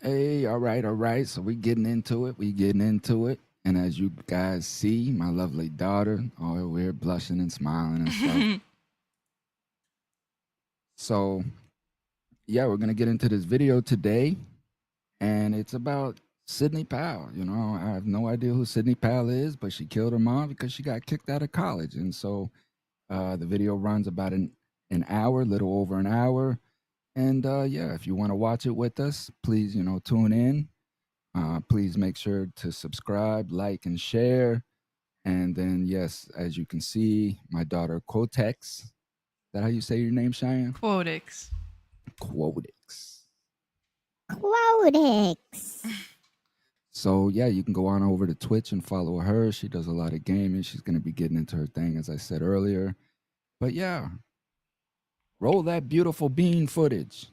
Hey, all right, all right. So we getting into it. We getting into it. And as you guys see, my lovely daughter, oh, we're blushing and smiling and stuff. So yeah, we're gonna get into this video today, and it's about Sydney Powell. You know, I have no idea who Sydney Powell is, but she killed her mom because she got kicked out of college. And so the video runs about an hour, little over an hour. And yeah, if you want to watch it with us, please, tune in. Please make sure to subscribe, like, and share. And then, yes, as you can see, my daughter Quotex. Is that how you say your name, Cheyenne? Quotex. Quotex. Quotex. So yeah, you can go on over to Twitch and follow her. She does a lot of gaming. She's going to be getting into her thing, as I said earlier. But yeah, roll that beautiful bean footage.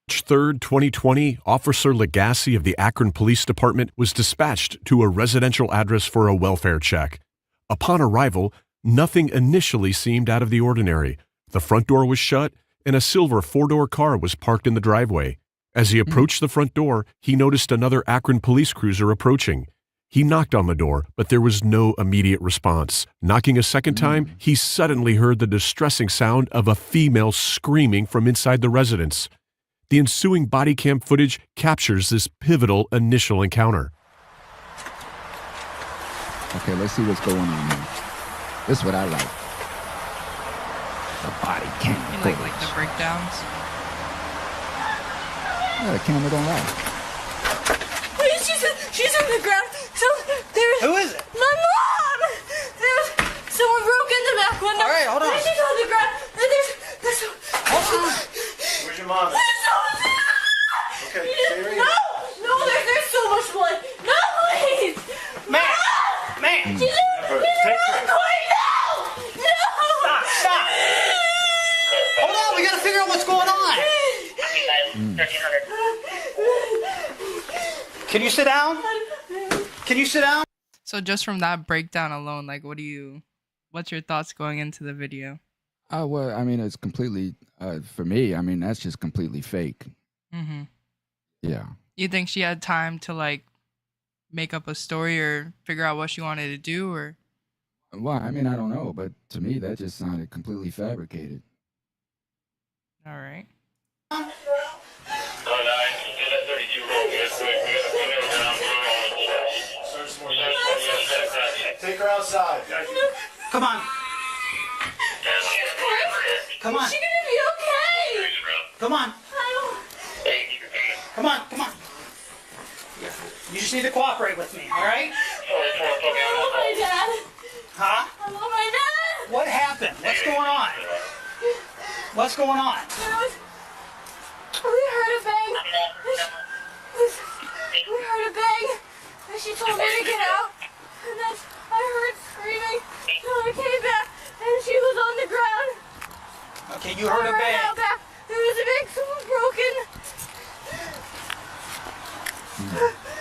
March 3rd, 2020, Officer Legacy of the Akron Police Department was dispatched to a residential address for a welfare check. Upon arrival, nothing initially seemed out of the ordinary. The front door was shut, and a silver four-door car was parked in the driveway. As he approached the front door, he noticed another Akron police cruiser approaching. He knocked on the door, but there was no immediate response. Knocking a second time, he suddenly heard the distressing sound of a female screaming from inside the residence. The ensuing body cam footage captures this pivotal initial encounter. Okay, let's see what's going on here. This is what I like. The body cam You footage. like the breakdowns? Yeah, the camera don't lie. Wait, she's on the ground. So there's. Who is it? My mom. There's someone broke in the back window. All right, hold on. And she's on the ground. And there's. Hold on. Where's your mom? Okay, stay right here. No, there's so much blood. No, please. Man. She's in the coin now. No. Stop. Hold on, we gotta figure out what's going on. 1300. Can you sit down? Can you sit down? So just from that breakdown alone, like what's your thoughts going into the video? Well, I mean, it's completely, for me, I mean, that's just completely fake. Mm-hmm. Yeah. You think she had time to like make up a story or figure out what she wanted to do, or? Well, I mean, I don't know, but to me, that just sounded completely fabricated. All right. Take her outside. Come on. Come on. Is she gonna be okay? Come on. I Come on. You just need to cooperate with me, all right? love my dad. Huh? I love my dad. What happened? What's going on? What's going on? We heard a bang. We heard a bang. And she told me to get out. And then I heard screaming. So I came back and she was on the ground. Okay, you heard a I ran out bang. back. There was a big broken.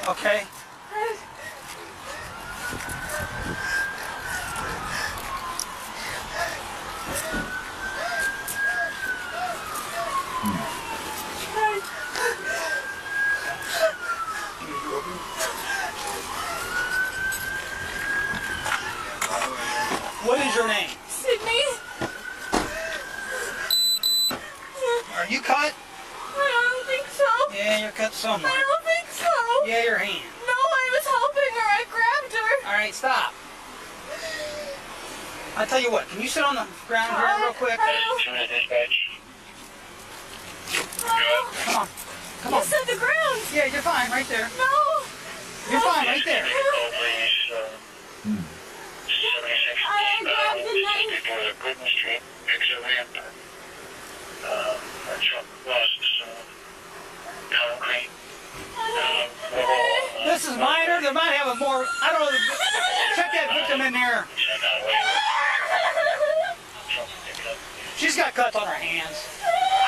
Okay. What is your name? Sydney. Are you cut? I don't think so. Yeah, you're cut somewhere. I don't think so. Yeah, your hand. No, I was helping her. I grabbed her. All right, stop. I'll tell you what, can you sit on the ground here real quick? Come on. Come You on. said the ground. Yeah, you're fine right there. No. You're fine right there. I grabbed the knife. This is minor. They might have a more, I don't know, check that victim in there. She's got cuts on her hands.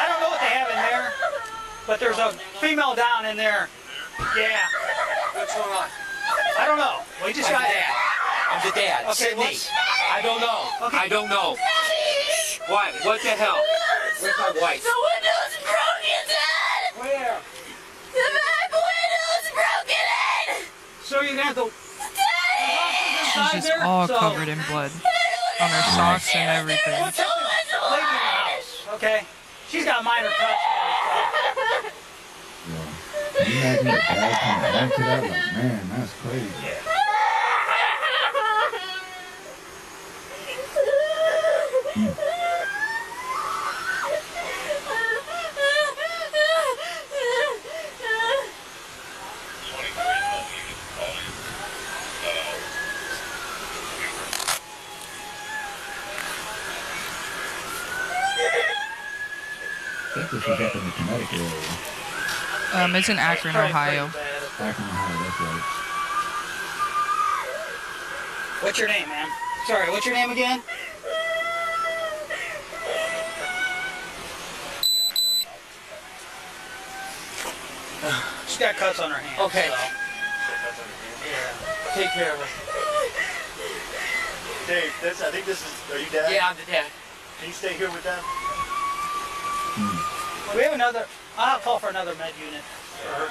I don't know what they have in there, but there's a female down in there. Yeah. What's going on? I don't know. We just got that. I'm the dad. Okay, Sydney. what's- I don't know. Okay. I don't know. What? What the hell? Where's my wife? The window's broken, Dad. Where? So you're gonna have to. She's just all covered in blood on her socks and everything. Well, tell me what's the lady in the house, okay? She's got minor cuts. Yeah. Can you imagine the dad coming back to that? Like, man, that's crazy. I think this was up in the Connecticut area. It's in Akron, Ohio. Akron, Ohio, that's right. What's your name, ma'am? Sorry, what's your name again? She's got cuts on her hands. Okay. So. Yeah. Take care of her. Dave, I think this is, are you dad? Yeah, I'm the dad. Can you stay here with them? We have another, I'll call for another med unit. For her.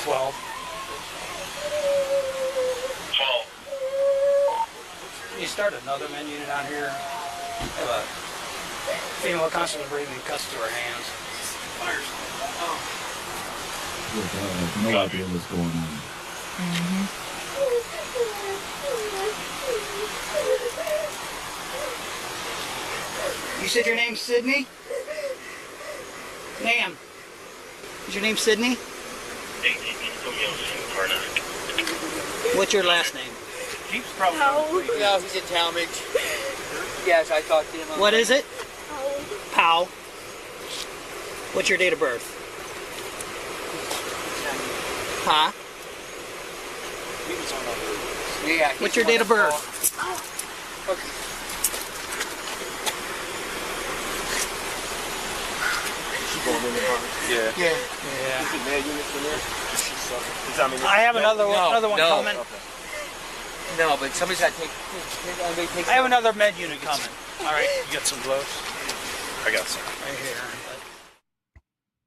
12. 12. Can you start another med unit on here? Have a female constantly breathing, cuts to her hands. Good God, I have no idea what's going on. You said your name's Sydney? Ma'am, is your name Sydney? What's your last name? He's probably. No, he's in Talmadge. Yes, I talked to him. What is it? Powell. What's your date of birth? Huh? Yeah. What's your date of birth? Okay. Yeah. Yeah. I have another one no. coming. No, but somebody's got to take. I have another med unit coming. All right. You got some gloves? I got some. Right here.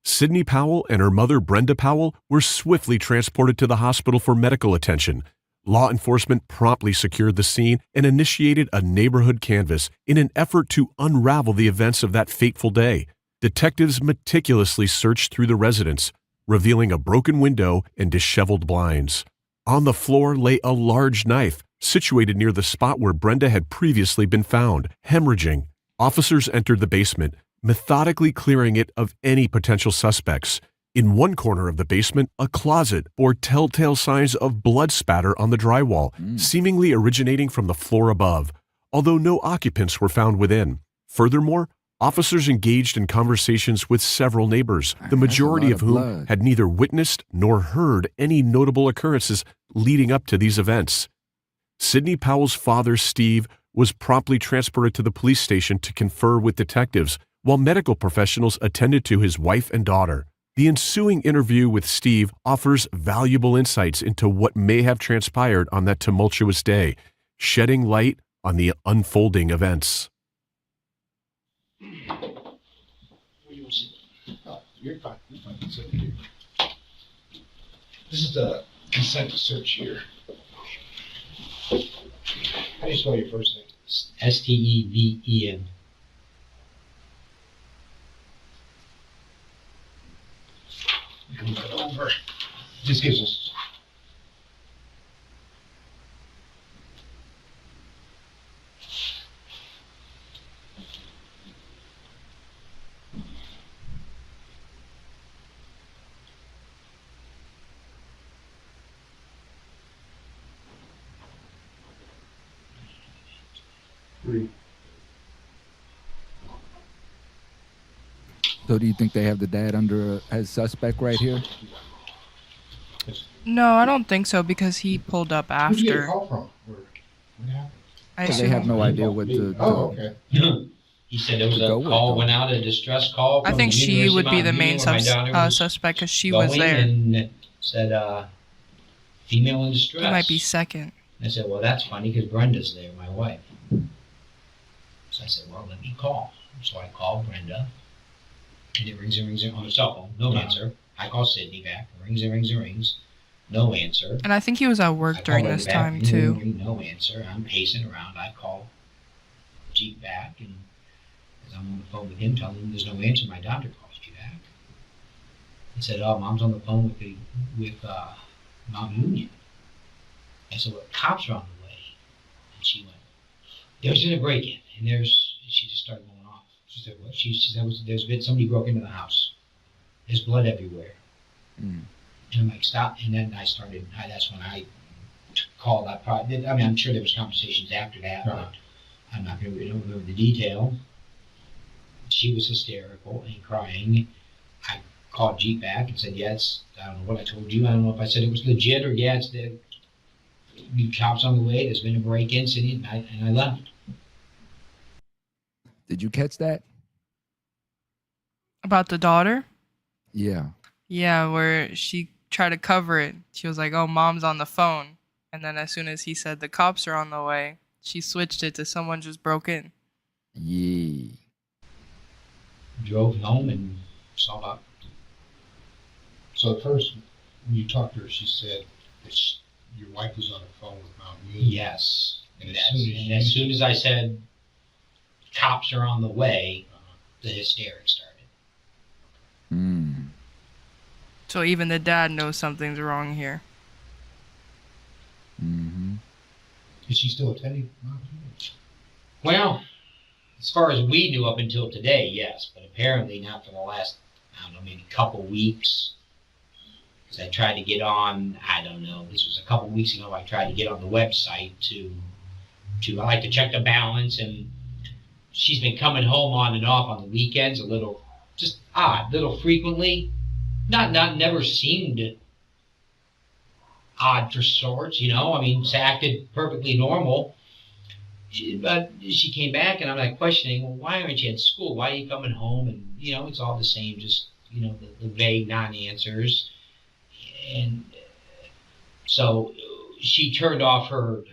Sydney Powell and her mother, Brenda Powell, were swiftly transported to the hospital for medical attention. Law enforcement promptly secured the scene and initiated a neighborhood canvass in an effort to unravel the events of that fateful day. Detectives meticulously searched through the residence, revealing a broken window and disheveled blinds. On the floor lay a large knife, situated near the spot where Brenda had previously been found, hemorrhaging. Officers entered the basement, methodically clearing it of any potential suspects. In one corner of the basement, a closet bore telltale signs of blood spatter on the drywall, seemingly originating from the floor above, although no occupants were found within. Furthermore, officers engaged in conversations with several neighbors, the majority of whom had neither witnessed nor heard any notable occurrences leading up to these events. Sydney Powell's father, Steve, was promptly transported to the police station to confer with detectives, while medical professionals attended to his wife and daughter. The ensuing interview with Steve offers valuable insights into what may have transpired on that tumultuous day, shedding light on the unfolding events. You're fine. You're fine. Sit here. This is the consent to search here. How do you spell your first name? Steven. You can look it over. Just gives us. So do you think they have the dad under as suspect right here? No, I don't think so because he pulled up Who'd you get a after. call from? What happened? I Because they have assume. no idea what to. Oh, okay. He said there was To go a with, call, though. went out, a distress call. I from think the she University would of be the Mount main Union. My daughter was suspect because she was going there. And said, female in distress. He might be second. I said, well, that's funny because Brenda's there, my wife. So I said, well, let me call. So I called Brenda. And it rings on the cell phone. No answer. I call Sydney back. Rings and rings and rings. No answer. And I think he was at work I during call her this back, time ring, too. ring, ring, no answer. I'm pacing around. I call Jeep back, and as I'm on the phone with him, telling him there's no answer, my doctor calls me back. He said, "Oh, Mom's on the phone with Mount Union." I said, "Well, cops are on the way." And she went, "There's been a break-in," and she just started going off. She said, "What?" She said, "There's been somebody broke into the house. There's blood everywhere." Mm. And I'm like, "Stop!" And then that's when I called. I'm sure there was conversations after that, but I'm not going to remember the detail. She was hysterical and crying. I called Jeep back and said, "Yes, I don't know what I told you. I don't know if I said it was legit or it's the cops on the way. There's been a break-in, City," and I left. Did you catch that? About the daughter? Yeah. Yeah, where she tried to cover it. She was like, "Oh, Mom's on the phone." And then as soon as he said the cops are on the way, she switched it to someone just broke in. Yeah. Drove home and saw that. So at first, when you talked to her, she said that your wife was on the phone with Mount Union. Yes. And As soon as I said cops are on the way, the hysterics started. Mm. So even the dad knows something's wrong here. Mm-hmm. Is she still attending Mount Union? Well, as far as we knew up until today, yes, but apparently not for the last, I don't know, maybe couple weeks. Because I tried to get on, I don't know, this was a couple weeks ago, I tried to get on the website to I like to check the balance, and she's been coming home on and off on the weekends a little, just odd, little frequently. Never seemed odd for sorts, I mean, it's acted perfectly normal. But she came back, and I'm like questioning, well, why aren't you at school? Why are you coming home? And, it's all the same, just, the vague non-answers. And so she turned off her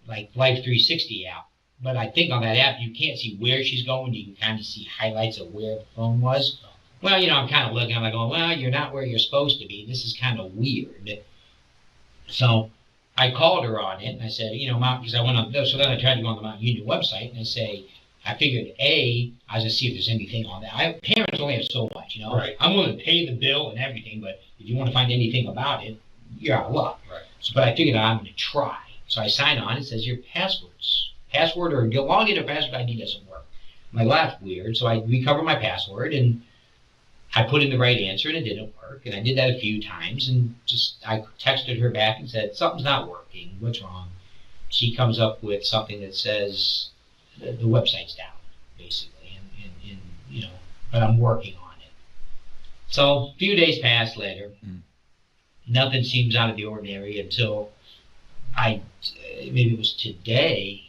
like Life 360 app. But I think on that app, you can't see where she's going. You can kind of see highlights of where the phone was. Well, I'm kind of looking, I'm like, well, you're not where you're supposed to be. This is kind of weird. So I called her on it, and I said, Mount, because I went on, so then I tried to go on the Mount Union website, and I figured, I was going to see if there's anything on that. Parents only have so much, Right. I'm willing to pay the bill and everything, but if you want to find anything about it, you're out of luck. Right. So, but I figured I'm going to try. So I sign on, it says your password or your login or password ID doesn't work. I'm like, that's weird. So I recover my password, and I put in the right answer, and it didn't work. And I did that a few times, and I texted her back and said, something's not working. What's wrong? She comes up with something that says the website's down, basically, and but I'm working on it. So a few days pass later. Nothing seems out of the ordinary until maybe it was today,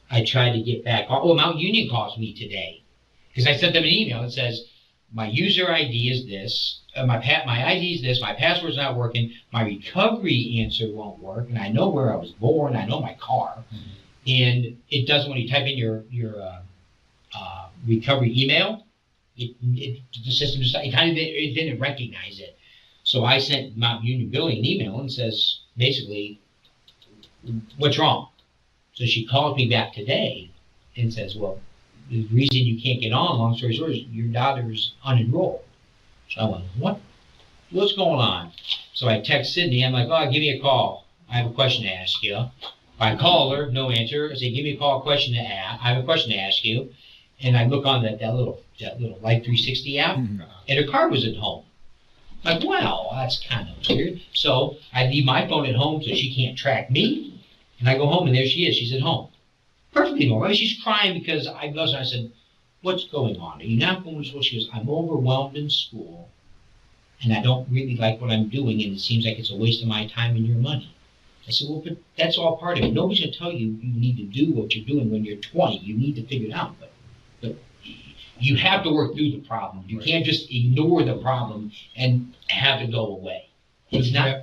I tried to get back. Oh, Mount Union calls me today because I sent them an email that says, my user ID is this, my ID is this, my password's not working, my recovery answer won't work, and I know where I was born, I know my car, and it doesn't, when you type in your recovery email, the system just, it didn't recognize it. So I sent Mount Union Billing an email and says, basically, what's wrong? So she called me back today and says, well, the reason you can't get on, long story short, is your daughter's unenrolled. So I went, what's going on? So I text Sydney, I'm like, give me a call. I have a question to ask you. I call her, no answer. I say, give me a call, I have a question to ask you. And I look on that little Life 360 app, and her car was at home. I'm like, well, that's kind of weird. So I leave my phone at home so she can't track me. And I go home, and there she is. She's at home. Perfectly normal. I mean, she's crying because I said, what's going on? Are you not going to school? She goes, I'm overwhelmed in school, and I don't really like what I'm doing, and it seems like it's a waste of my time and your money. I said, well, but that's all part of it. Nobody's going to tell you you need to do what you're doing when you're 20. You need to figure it out. But you have to work through the problem. You can't just ignore the problem and have it go away. I'm sorry,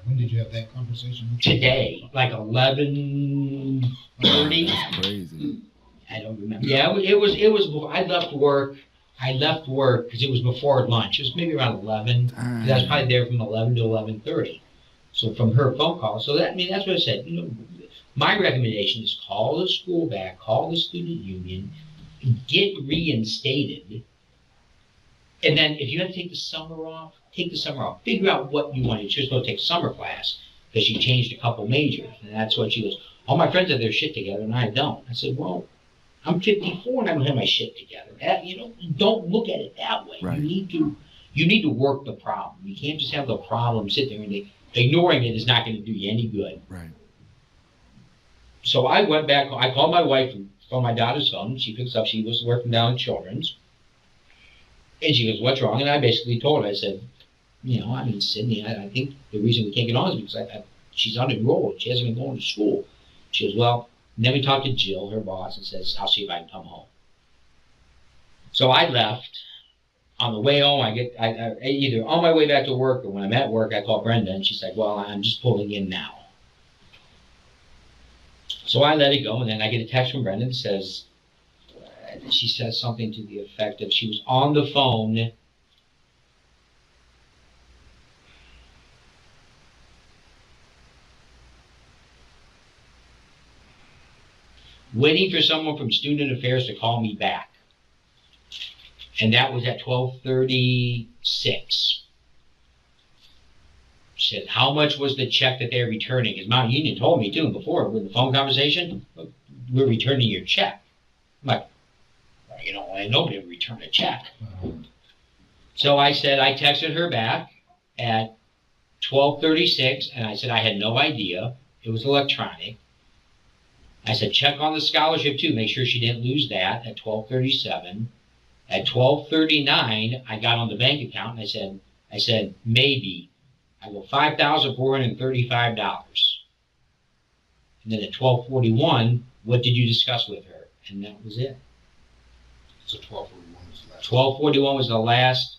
when did you have that conversation? Today, like 11:30. That's crazy. I don't remember. Yeah, it was. I left work I left work because it was before lunch. It was maybe around 11. 'Cause I was probably there from 11 to 11:30. So from her phone call. So that, I mean, that's what I said. You know, my recommendation is call the school back, call the student union, get reinstated. And then if you have to take the summer off, take the summer off. Figure out what you want. She was going to take summer class because she changed a couple majors. And that's what she goes, all my friends have their shit together and I don't. I said, well, I'm 54 and I don't have my shit together. You know, don't look at it that way. Right. You need to work the problem. You can't just have the problem sit there and ignoring it is not going to do you any good. Right. So I went back. I called my wife from my daughter's phone. She picks up. She was working down at Children's. And she goes, what's wrong? And I basically told her, I said, you know, I mean, Sydney, I think the reason we can't get on is because she's unenrolled. She hasn't been going to school. She goes, well, and then we talked to Jill, her boss, and says, I'll see if I can come home. So I left. On the way home, I either on my way back to work or when I'm at work, I call Brenda, and she's like, well, I'm just pulling in now. So I let it go, and then I get a text from Brenda that says, she says something to the effect of she was on the phone waiting for someone from Student Affairs to call me back. And that was at 12:36. She said, how much was the check that they're returning? Because Mount Union told me, too, before, with the phone conversation, we're returning your check. I'm like, well, you know, nobody would return a check. So I said, I texted her back at 12:36, and I said I had no idea. It was electronic. I said, check on the scholarship, too. Make sure she didn't lose that at 12:37. At 12:39, I got on the bank account, and I said, maybe. I go, $5,435. And then at 12:41, what did you discuss with her? And that was it. So 12:41 was the last. 12:41 was the last,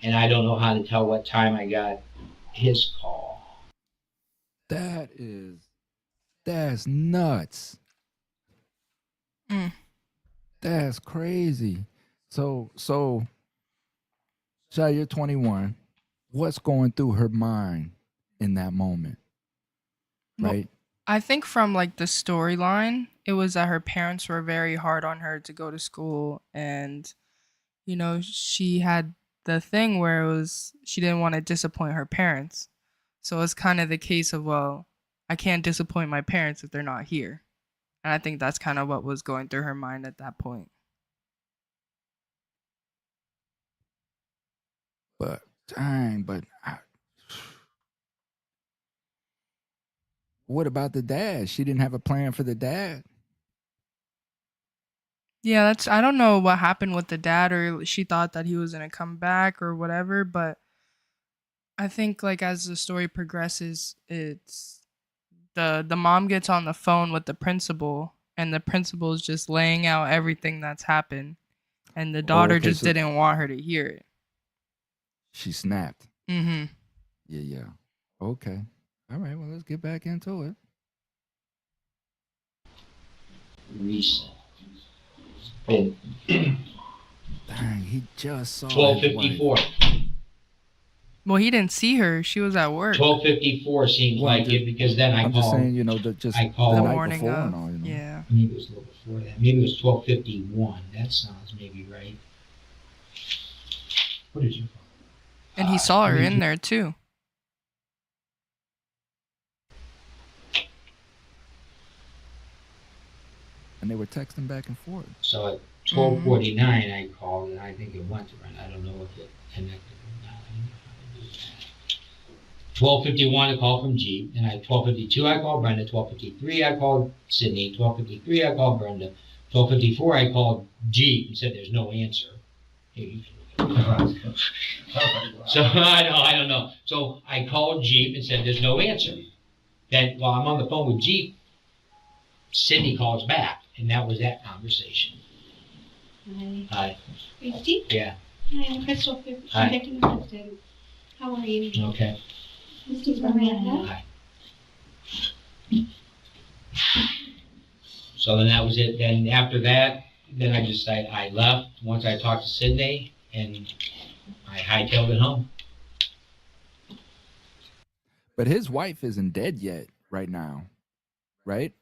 and I don't know how to tell what time I got his call. That's nuts. Mm. That's crazy. So, Shai, you're 21. What's going through her mind in that moment? Right? Well, I think from like the storyline, it was that her parents were very hard on her to go to school, and you know, she had the thing where it was she didn't want to disappoint her parents. So it's kind of the case of, well, I can't disappoint my parents if they're not here. And I think that's kind of what was going through her mind at that point. But dang, what about the dad? She didn't have a plan for the dad. Yeah, I don't know what happened with the dad, or she thought that he was going to come back or whatever, but I think like as the story progresses, it's the mom gets on the phone with the principal, and the principal is just laying out everything that's happened, and the daughter okay, just so didn't want her to hear it. she snapped. Mm-hmm. Yeah. Okay. All right, well, let's get back into it. Recent. And Dang, he just saw 12:54. Well, he didn't see her. She was at work. 12:54 seems Well, like it because then I I'm called. just saying, you know, I called The night morning before of. and all, you know. Yeah. Maybe it was a little before that. Maybe it was 12:51. That sounds maybe right. What did you call? And he saw her in there too. And they were texting back and forth. So at 12:49, I called, and I think it went to her. I don't know if it connected or not. I don't know how to do that. 12:51, a call from Jeep, and at 12:52, I called Brenda. 12:53, I called Sydney. 12:53, I called Brenda. 12:54, I called Jeep and said there's no answer. So I don't know. So I called Jeep and said there's no answer. Then while I'm on the phone with Jeep, Sydney calls back, and that was that conversation. Hi. Hi. Christy? Yeah. Hi, I'm Crystal. Hi. How are you? Okay. This is Miranda. Hi. So then that was it. Then after that, then I left once I talked to Sydney, and I hightailed it home. But his wife isn't dead yet right now, right?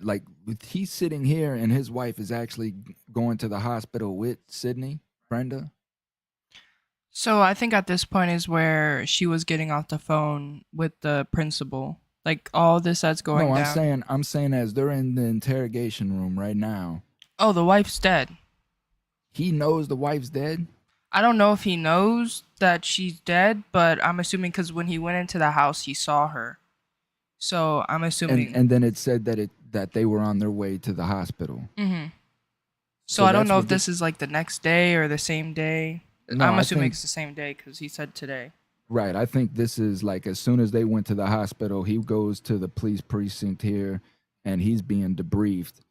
Like he's sitting here and his wife is actually going to the hospital with Sydney, Brenda. So I think at this point is where she was getting off the phone with the principal. Like all this that's going No, down. I'm saying as they're in the interrogation room right now, Oh, the wife's dead. he knows the wife's dead. I don't know if he knows that she's dead, but I'm assuming because when he went into the house, he saw her. So I'm assuming. And then it said that they were on their way to the hospital. Mm-hmm. So I don't that's know what if this is like the next day or the same day. No, I'm I assuming think- it's the same day because he said today. Right. I think this is like as soon as they went to the hospital, he goes to the police precinct here and he's being debriefed.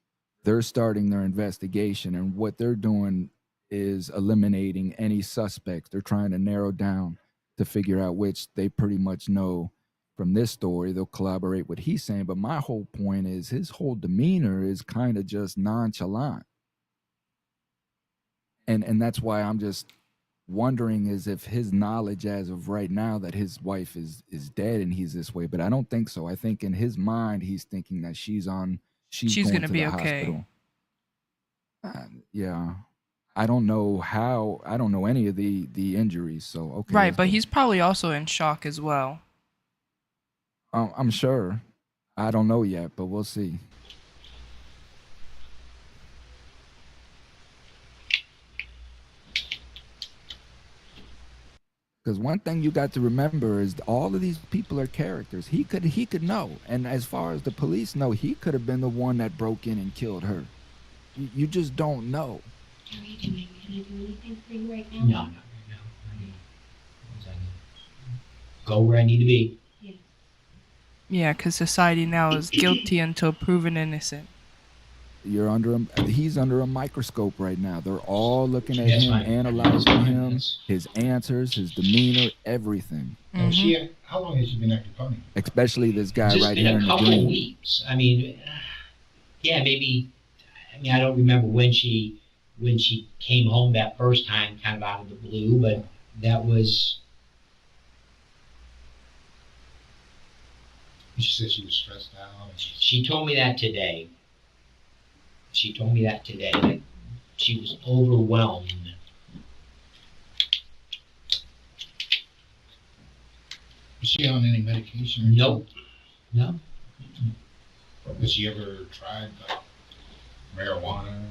They're starting their investigation, and what they're doing is eliminating any suspects. They're trying to narrow down to figure out which they pretty much know from this story. They'll collaborate what he's saying. But my whole point is his whole demeanor is kind of just nonchalant. And that's why I'm just wondering is if his knowledge as of right now that his wife is dead and he's this way, but I don't think so. I think in his mind he's thinking that she's going gonna to be the okay. hospital. Yeah, I don't know any of the injuries. So okay, Right, let's but go. he's probably also in shock as well. I'm sure. I don't know yet, but we'll see. Because one thing you got to remember is all of these people are characters. He could know, and as far as the police know, he could have been the one that broke in and killed her. You just don't know. How are you doing? Can I do anything for you right now? No, not right now. I mean, once I go where I need to be. Yes. Yeah, because society now is guilty until proven innocent. He's under a microscope right now. They're all looking at That's him, fine. analyzing That's fine. him, That's- his answers, his demeanor, everything. How long has she been acting funny? Especially this guy Just right in here a in the couple green. weeks. I mean, yeah, maybe. I mean, I don't remember when she came home that first time, kind of out of the blue, but that was. She said she was stressed out. She told me that today. That she was overwhelmed. Is she on any medication? Nope. No. Has she ever tried marijuana?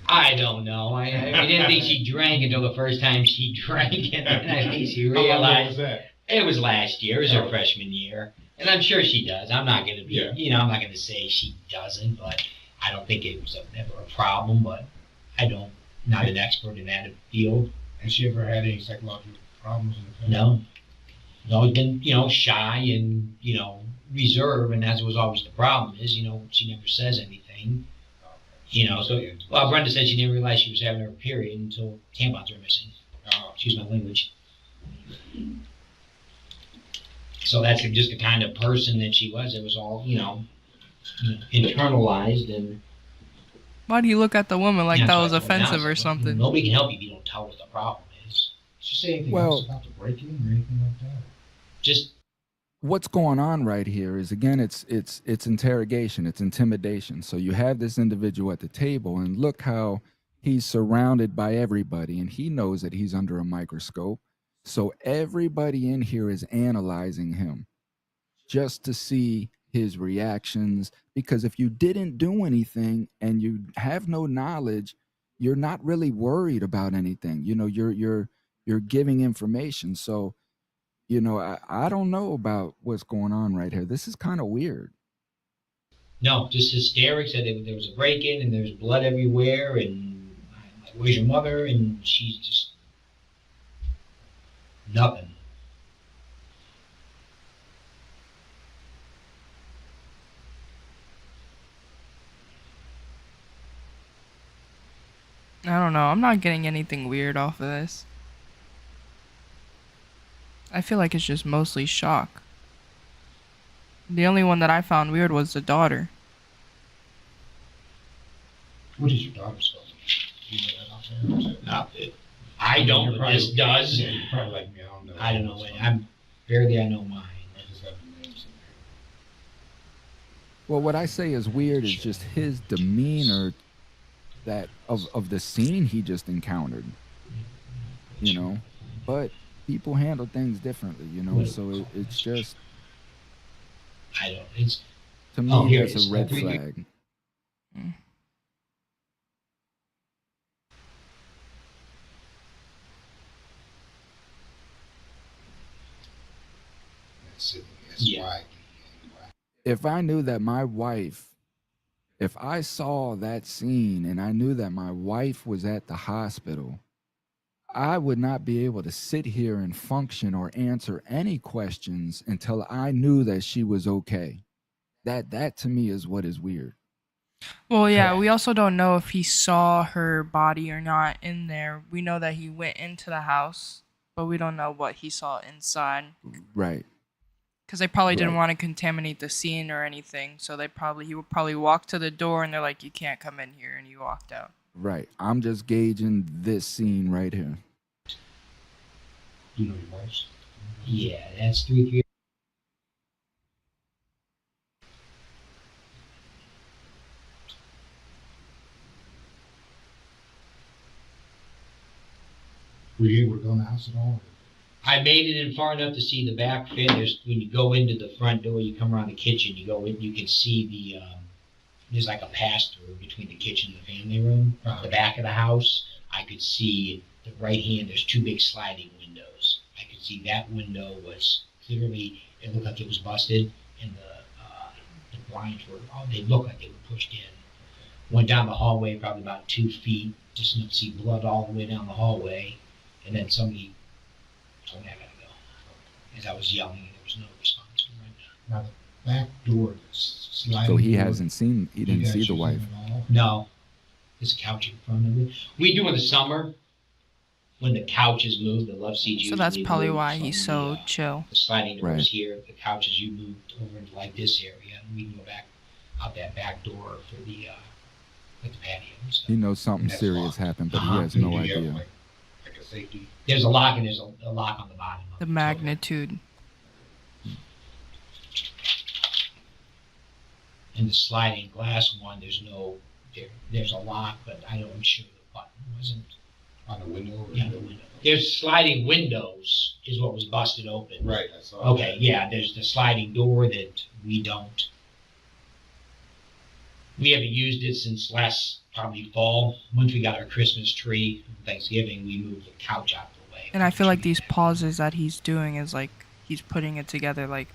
I don't know. I didn't think she drank until the first time she drank, and then I think she How long ago realized was that? it was last year. It was her Oh. freshman year, and I'm sure she does. I'm not gonna be, Yeah. I'm not gonna say she doesn't, but I don't think it was ever a problem. But not an expert in that field. Has she ever had any psychological problems in the past? No. She's always been, shy and, reserved, and that was always the problem is, she never says anything. Brenda said she didn't realize she was having her period until tampons were missing. Excuse my language. So that's just the kind of person that she was. It was all, internalized and. Why do you look at the woman like Yeah, that that's was what I told her. offensive or I said, something? Nobody can help you if you don't tell what the problem is. Did she say anything Well- else about the break-in or anything like that? Just What's going on right here is again it's interrogation, it's intimidation. So you have this individual at the table and look how he's surrounded by everybody and he knows that he's under a microscope. So everybody in here is analyzing him just to see his reactions, because if you didn't do anything and you have no knowledge, you're not really worried about anything. You're giving information. So I don't know about what's going on right here. This is kind of weird. No, just hysterics. Said there was a break-in and there's blood everywhere, and I'm like, "Where's your mother?" And she's just nothing. I don't know. I'm not getting anything weird off of this. I feel like it's just mostly shock. The only one that I found weird was the daughter. What is your daughter's phone? Do you know that off there? Or is it- No, I don't, but this does. Yeah, you're probably like me. I don't know. I don't know. I'm barely I know mine. I just have the names in there. Well, what I say is weird is just his demeanor that of the scene he just encountered. You know, but people handle things differently. You know, so it's just I don't. It's to me Oh, here that's it is. a red Three- flag. That's Sydney. Yeah. S-Y-D-N-Y. If I knew that my wife, if I saw that scene and I knew that my wife was at the hospital, I would not be able to sit here and function or answer any questions until I knew that she was okay. That to me is what is weird. Well, yeah, Correct. we also don't know if he saw her body or not in there. We know that he went into the house, but we don't know what he saw inside. Right. Because they probably didn't Right. want to contaminate the scene or anything. So he would probably walk to the door and they're like, "You can't come in here," and he walked out. Right. I'm just gauging this scene right here. Do you know your wife's? yeah. That's 3-3. Were you able to go in the house at all? I made it in far enough to see the back fin. There's when you go into the front door, you come around the kitchen, you go in, you can see the there's like a pass through between the kitchen and the family room. The back of the house, I could see the right hand. There's two big sliding windows. I could see that window was clearly. It looked like it was busted, and the blinds were. Oh, they looked like they were pushed in. Went down the hallway probably about 2 feet, just enough to see blood all the way down the hallway, and then somebody told me I gotta go. As I was yelling, and there was no response from right now. Now the back door, this sliding So he door, hasn't seen, he you didn't guys see the use wife. it at all? No, there's a couch in front of it. We do in the summer when the couches move. The love seats. So that's usually probably move why from he's so the, chill. the sliding doors Right. here. The couches you moved over into like this area, and we can go back out that back door for the like the patio and stuff. He knows something And that's serious locked. happened, but he Uh-huh. has So you no do have, idea. like a safety. There's a lock and there's a lock on the bottom. Of The it. magnitude. And the sliding glass one, there's a lock, but I'm sure the button wasn't On the window? Or on the window. There's sliding windows is what was busted open. Right, I saw Okay, yeah, there's the sliding door that we haven't used it since last probably fall. Once we got our Christmas tree for Thanksgiving, we moved the couch out of the way. And I feel like these pauses that he's doing is like he's putting it together like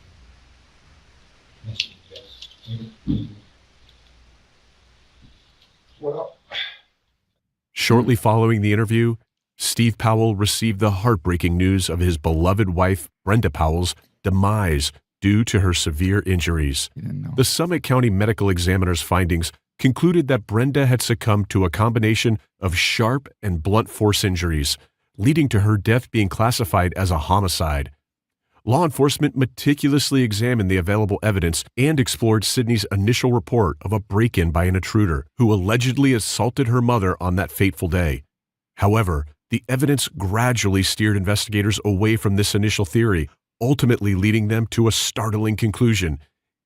that. Yes. Well, Shortly following the interview, Steve Powell received the heartbreaking news of his beloved wife, Brenda Powell's, demise due to her severe injuries. He didn't know. The Summit County Medical Examiner's findings concluded that Brenda had succumbed to a combination of sharp and blunt force injuries, leading to her death being classified as a homicide. Law enforcement meticulously examined the available evidence and explored Sydney's initial report of a break-in by an intruder who allegedly assaulted her mother on that fateful day. However, the evidence gradually steered investigators away from this initial theory, ultimately leading them to a startling conclusion.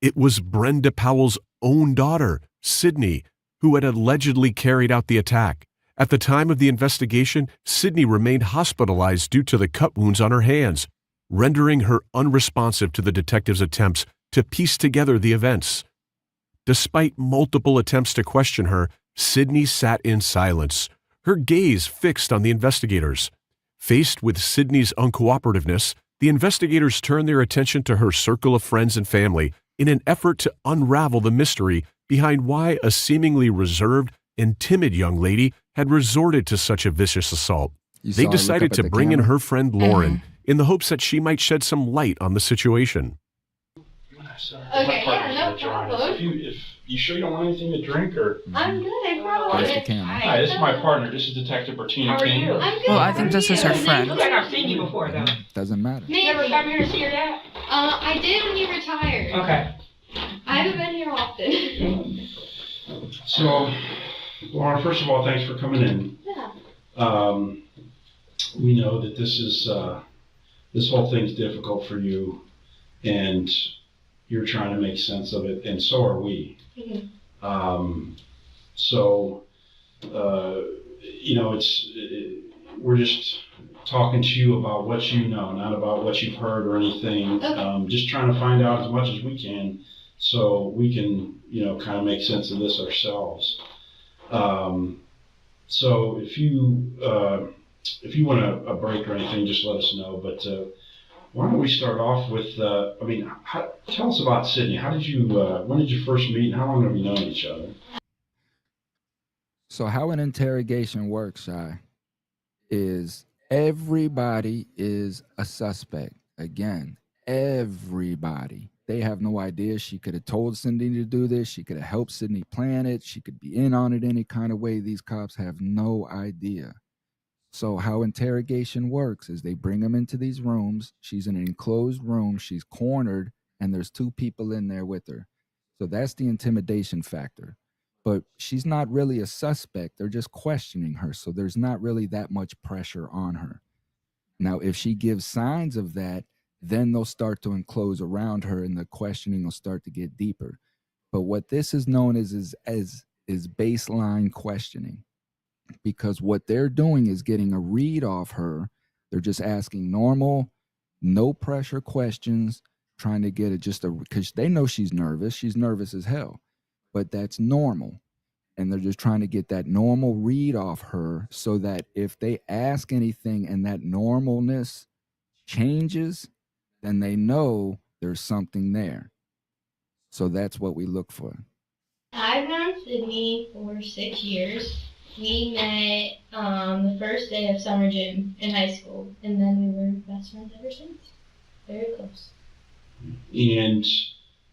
It was Brenda Powell's own daughter, Sydney, who had allegedly carried out the attack. At the time of the investigation, Sydney remained hospitalized due to the cut wounds on her hands, rendering her unresponsive to the detectives' attempts to piece together the events. Despite multiple attempts to question her, Sydney sat in silence, her gaze fixed on the investigators. Faced with Sydney's uncooperativeness, the investigators turned their attention to her circle of friends and family in an effort to unravel the mystery behind why a seemingly reserved and timid young lady had resorted to such a vicious assault. You They saw her look decided up to at the bring in camera? her friend Lauren in the hopes that she might shed some light on the situation. Okay, yeah, no problem. If you sure you don't want anything to drink, or I'm good, I brought Where's the it. camera? hi, this is my partner. This is Detective Bertina King. I'm good. Well, I think this is her how are you? friend. Looks like I've seen you before, though. Doesn't matter. You ever come here to see her dad? I did when you retired. Okay. I haven't been here often. So, Laura, first of all, thanks for coming in. Yeah. We know that this whole thing's difficult for you, and you're trying to make sense of it, and so are we. Mm-hmm. We're just talking to you about what you know, not about what you've heard or anything. Okay. Just trying to find out as much as we can so we can, kind of make sense of this ourselves. So if you want a break or anything, just let us know. But why don't we start off with, tell us about Sydney. How did you, when did you first meet, and how long have you known each other? So how an interrogation works, Shy, is everybody is a suspect. Again, everybody. They have no idea. She could have told Cindy to do this. She could have helped Sydney plan it. She could be in on it any kind of way. These cops have no idea. So how interrogation works is they bring them into these rooms. She's in an enclosed room. She's cornered, and there's two people in there with her. So that's the intimidation factor. But she's not really a suspect. They're just questioning her. So there's not really that much pressure on her. Now, if she gives signs of that, then they'll start to enclose around her and the questioning will start to get deeper. But what this is known as is baseline questioning, because what they're doing is getting a read off her. They're just asking normal, no pressure questions, trying to get it because they know she's nervous. She's nervous as hell, but that's normal. And they're just trying to get that normal read off her so that if they ask anything and that normalness changes, then they know there's something there. So that's what we look for. I've known Sydney for 6 years. We met the first day of summer gym in high school, and then we were best friends ever since. Very close. And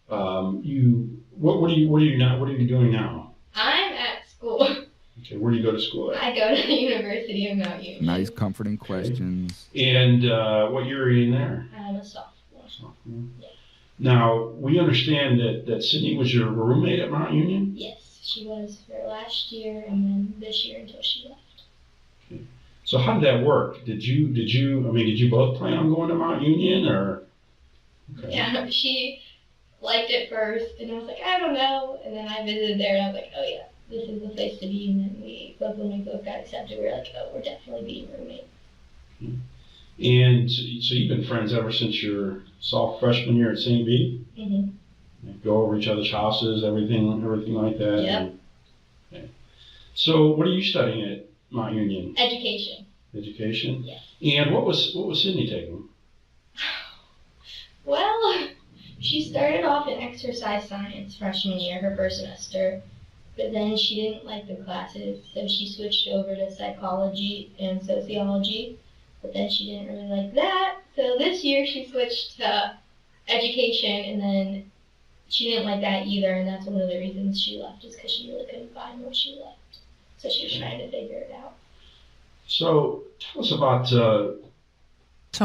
what are you doing now? I'm at school. Okay, where do you go to school at? I go to the University of Mount Union. Nice, comforting questions. And what year are you in there? I'm a sophomore. Yeah. Now, we understand that Sydney was your roommate at Mount Union? Yes, she was for last year and then this year until she left. Okay. So how did that work? Did you both plan on going to Mount Union or? Okay. Yeah, she liked it first and I was like, I don't know. And then I visited there and I was like, oh yeah, this is the place to be. And then when we both got accepted, we were like, oh, we're definitely being roommates. Okay. And so you've been friends ever since your freshman year at St. B? Mm-hmm. Go over each other's houses, everything like that? Yep. Okay. So what are you studying at Mount Union? Education. Education? Yes. And what was Sydney taking? Well, she started off in exercise science freshman year, her first semester, but then she didn't like the classes, so she switched over to psychology and sociology. But then she didn't really like that, so this year she switched to education, and then she didn't like that either, and that's one of the reasons she left, is because she really couldn't find what she liked. So she was trying to figure it out. So tell us about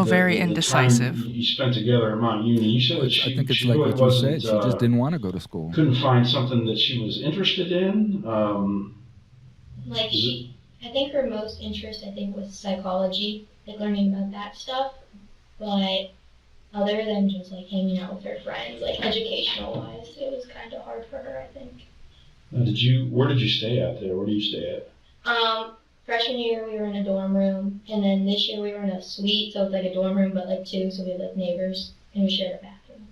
very the indecisive. time you spent together at Mount Union. You said that I think it's she like really what you wasn't, said. She just didn't want to go to school. couldn't find something that she was interested in. I think her most interest, was psychology, like learning about that stuff. But other than just like hanging out with her friends, like educational wise, it was kind of hard for her, I think. Where did you stay at there? Where do you stay at? Freshman year we were in a dorm room, and then this year we were in a suite, so it's like a dorm room but like two, so we had like neighbors, and we shared a bathroom.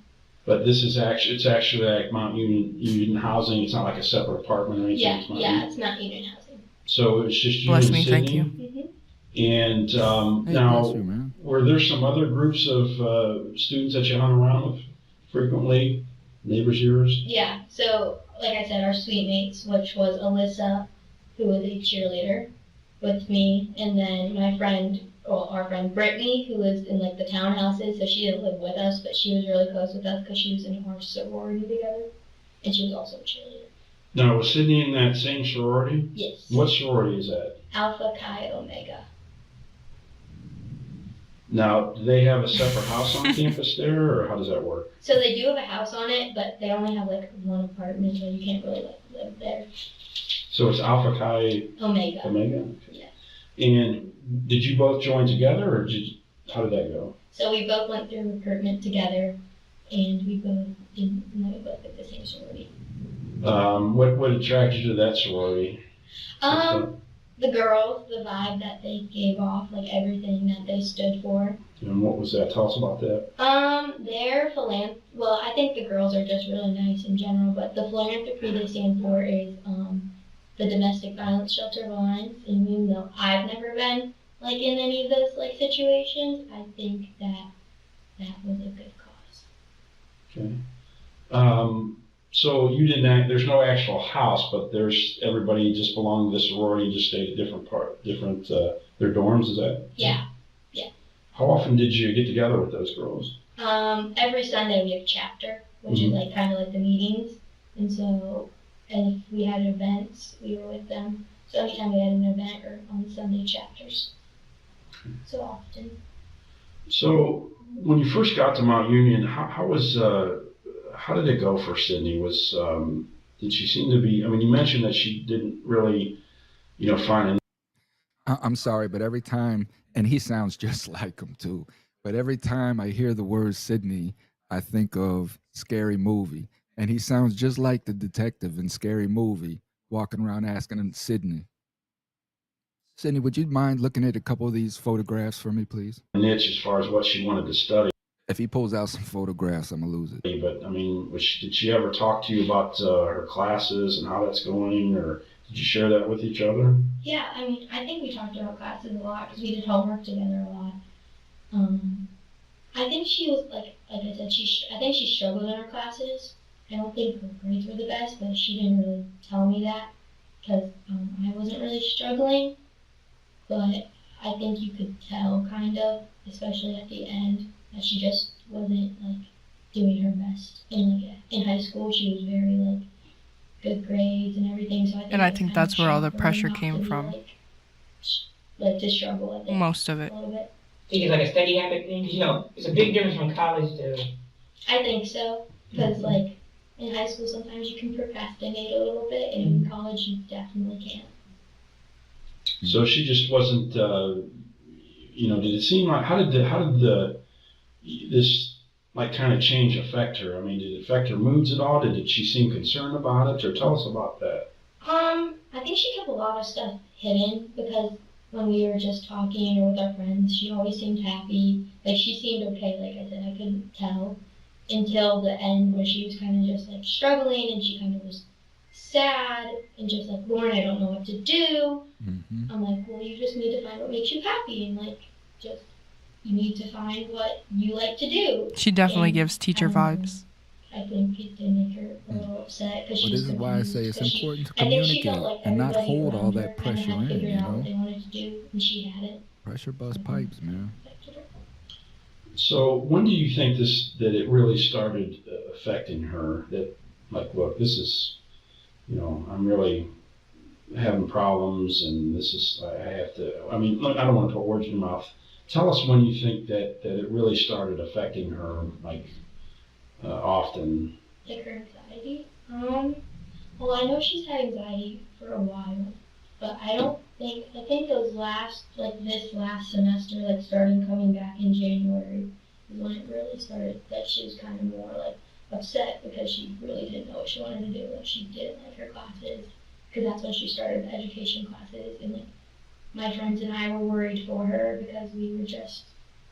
But it's actually like Mount Union housing. It's not like a separate apartment or anything. It's not union housing. So it's just you Bless and me, Sydney? thank you. Mm-hmm. And Hey, now, bless you, man. were there some other groups of students that you hung around with frequently? Neighbors of yours? Yeah, so like I said, our suite mates, which was Alyssa, who was a cheerleader with me, and then our friend Brittany, who was in like the townhouses, so she didn't live with us, but she was really close with us because she was in our sorority together, and she was also a cheerleader. Now, was Sydney in that same sorority? Yes. What sorority is that? Alpha Chi Omega. Now, do they have a separate house on campus there, or how does that work? So they do have a house on it, but they only have like one apartment, so you can't really like live there. So it's Alpha Chi Omega. Omega? Okay. Yeah. And did you both join together, or how did that go? So we both went through recruitment together, and we both did the same sorority. What attracted you to that sorority? The girls, the vibe that they gave off, like everything that they stood for. And what was that? Tell us about that. Their well, I think the girls are just really nice in general, but the philanthropy they stand for is, the Domestic Violence Shelter of Alliance, and even though I've never been, like, in any of those, like, situations, I think that was a good cause. Okay. So you didn't there's no actual house, but everybody just belonged to the sorority and just stayed at their dorms, is that? Yeah. How often did you get together with those girls? Every Sunday we have chapter, which is like kind of like the meetings, and if we had events, we were with them. So anytime we had an event or on the Sunday chapters, so often. So when you first got to Mount Union, how did it go for Sydney? Did she seem to be? I mean, you mentioned that she didn't really, find. I'm sorry, but every time, and he sounds just like him too, but every time I hear the word Sydney, I think of Scary Movie. And he sounds just like the detective in Scary Movie, walking around asking him, Sydney, would you mind looking at a couple of these photographs for me, please? Niche as far as what she wanted to study. If he pulls out some photographs, I'm going to lose it. But, I mean, did she ever talk to you about her classes and how that's going, or did you share that with each other? Yeah, I mean, I think we talked about classes a lot because we did homework together a lot. I think she was, like I said, I think she struggled in her classes. I don't think her grades were the best, but she didn't really tell me that because I wasn't really struggling. But I think you could tell, kind of, especially at the end, that she just wasn't, like, doing her best. In high school, she was very, like, good grades and everything, so I think that's where all the pressure came from. To struggle with it. Most of it. A little bit. Think it's like a study habit thing? Because, it's a big difference from college to... I think so, because, like, in high school, sometimes you can procrastinate a little bit, and in college, you definitely can't. So she just wasn't, did it seem like, how did this like kind of change affect her? I mean, did it affect her moods at all? Did she seem concerned about it, or tell us about that? I think she kept a lot of stuff hidden because when we were just talking or with our friends, she always seemed happy. Like, she seemed okay, like I said, I couldn't tell until the end where she was kind of just like struggling and she kind of was sad and just like, Lauren, I don't know what to do. Mm-hmm. I'm like, well, you just need to find what makes you happy and like just you need to find what you like to do. She definitely gives teacher vibes. I think it did make her a little upset because Well, this is why I say it's important to communicate and not hold all that pressure in, you know? What they wanted to do, and she hadn't. Pressure bust pipes, man. So when do you think that it really started affecting her? That, like, look, this is, I'm really having problems, and this is, I have to, I mean, look, I don't want to put words in your mouth. Tell us when you think that it really started affecting her, like, often. Like her anxiety? Well, I know she's had anxiety for a while, but I think this last semester, like starting coming back in January, is when it really started, that she was kind of more like upset because she really didn't know what she wanted to do. Like, she didn't like her classes, because that's when she started the education classes, and like my friends and I were worried for her because we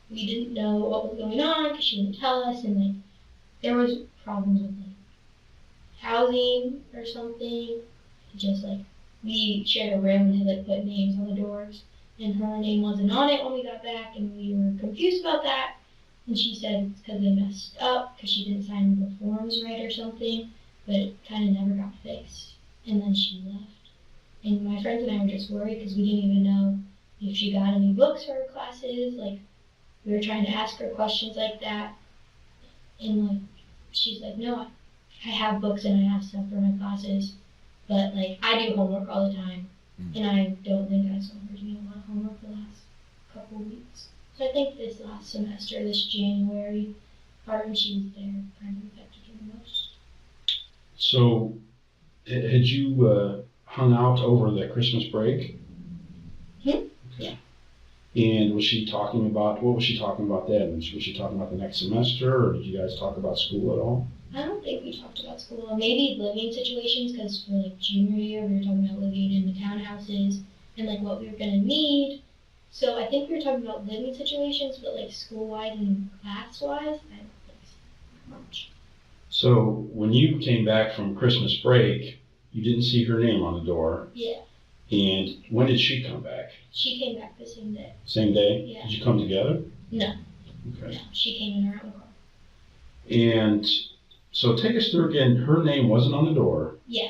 didn't know what was going on because she didn't tell us, and like there was problems with like housing or something. Just like we shared a room and had like put names on the doors, and her name wasn't on it when we got back, and we were confused about that. And she said it's because they messed up because she didn't sign the forms right or something, but it kind of never got fixed. And then she left. And my friends and I were just worried because we didn't even know if she got any books for her classes. Like, we were trying to ask her questions like that. And like, she's like, no, I have books and I have stuff for my classes, but like, I do homework all the time. And I don't think I saw her doing a lot of homework the last couple of weeks. So I think this last semester, this January, part when she was there, kind of affected her the most. So, had you, hung out over the Christmas break? Hmm? Okay. And was she talking about, what was she talking about then? Was she talking about the next semester, or did you guys talk about school at all? I don't think we talked about school. Maybe living situations, because for like junior year, we were talking about living in the townhouses and like what we were gonna need. So I think we were talking about living situations, but like school-wise and class-wise, I don't think so much. So when you came back from Christmas break, you didn't see her name on the door. Yeah, And when did she come back? she came back the same day. Same day? Yeah. Did you come together? No, Okay. no, she came in her own car. And so take us through again, her name wasn't on the door. Yeah.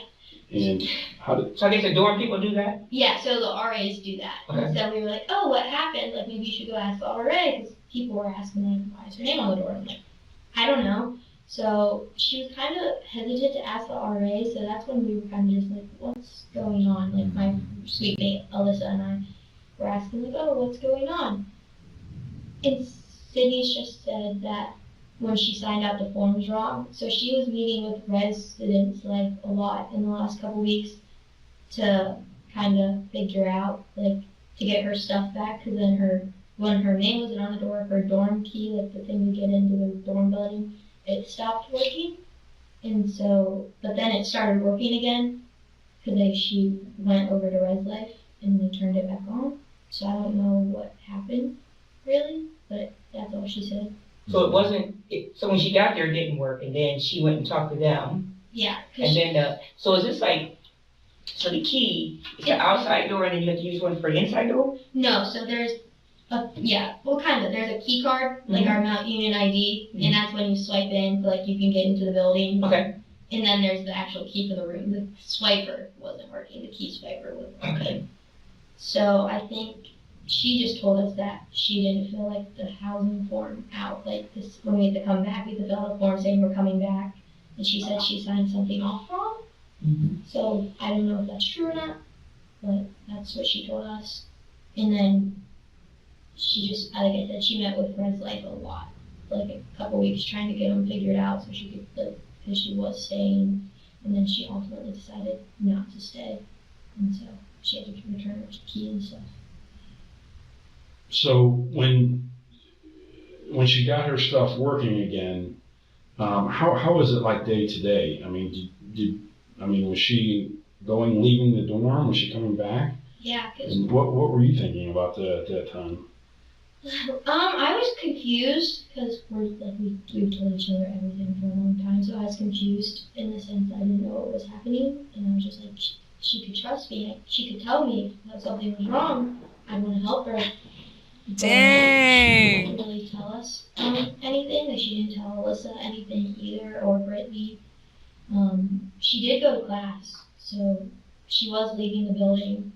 And how did, So I guess the dorm people do that? Yeah, so the RAs do that. Okay. And so we were like, oh, what happened? Like, maybe you should go ask the RA, because people were asking, like, why is her name on the door? I'm like, I don't know. So she was kind of hesitant to ask the RA, so that's when we were kind of just like, what's going on? Like, my sweet mate, Alyssa, and I were asking, like, oh, what's going on? And Sydney's just said that when she signed out the forms wrong, so she was meeting with residents, like, a lot in the last couple weeks to kind of figure out, like, to get her stuff back, because then when her name wasn't on the door, her dorm key, like the thing to get into the dorm building, it stopped working. And so, but then it started working again, because she went over to Res Life and they turned it back on. So I don't know what happened, really, but that's all she said. So it wasn't, so when she got there, it didn't work, and then she went and talked to them. Yeah. And then, so is this like, so the key is the outside door, and then you have to use one for the inside door? No, so there's there's a key card, like our Mount Union ID, and that's when you swipe in, so like you can get into the building. Okay. And then there's the actual key for the room. The swiper wasn't working, the key swiper wasn't working. Okay. So I think she just told us that she didn't fill like the housing form out, like this, when we had to come back, we had to fill out a form saying we're coming back, and she said she signed something off wrong. So I don't know if that's true or not, but that's what she told us. And then she just, like I said, she met with Res Life a lot, like a couple weeks trying to get them figured out so she could, like, because she was staying, and then she ultimately decided not to stay, and so she had to return her key and stuff. so when she got her stuff working again, how was it like day to day? I mean, was she leaving the dorm? Was she coming back? Yeah, cause And what were you thinking about that at that time? I was confused because we've told each other everything for a long time, so I was confused in the sense I didn't know what was happening, and I was just like, she could trust me, she could tell me if something was wrong, I want to help her. But Dang. she didn't really tell us anything. Like, she didn't tell Alyssa anything either, or Brittany. She did go to class, so she was leaving the building,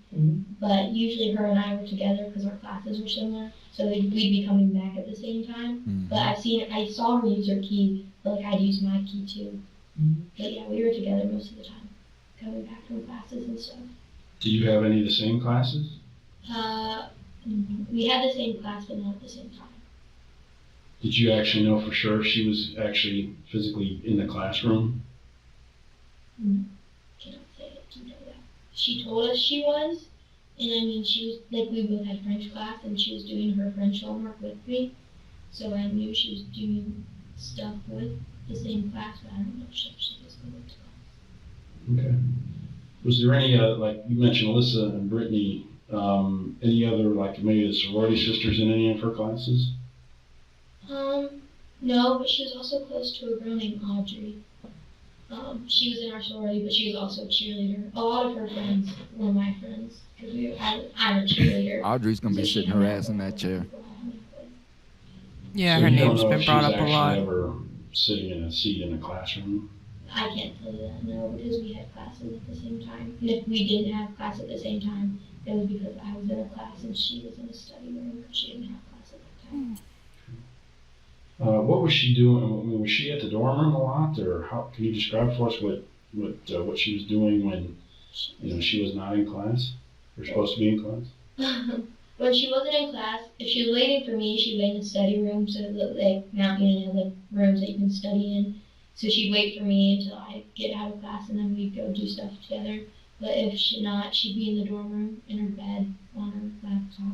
but usually her and I were together because our classes were similar, so we'd be coming back at the same time. But I saw her use her key, but like I'd use my key too. But yeah, we were together most of the time, coming back from classes and stuff. Do you have any of the same classes? We had the same class, but not at the same time. Did you actually know for sure she was actually physically in the classroom? No, cannot say it to know that. She told us she was, and I mean, she was, like, we both had French class, and she was doing her French homework with me, so I knew she was doing stuff with the same class, but I don't know if she was going to class. Okay. Was there any, like you mentioned Alyssa and Brittany, any other, like maybe the sorority sisters in any of her classes? No, but she was also close to a girl named Audrey. She was in our sorority, but she was also a cheerleader. A lot of her friends were my friends, because I'm a cheerleader. Audrey's gonna be sitting her ass in that chair. Yeah, So her you don't name's know been if brought she's up a lot. actually ever sitting in a seat in a classroom? I can't tell you that, no, because we had classes at the same time. And if we didn't have class at the same time, it was because I was in a class and she was in a study room because she didn't have class at that time. What was she doing? I mean, was she at the dorm room a lot, or how? Can you describe for us what she was doing when she was not in class or supposed to be in class? When she wasn't in class, if she was waiting for me, she'd wait in the study room, so that like Mount Union had like rooms that you can study in. So she'd wait for me until I get out of class, and then we'd go do stuff together. But if she not, she'd be in the dorm room in her bed on her laptop.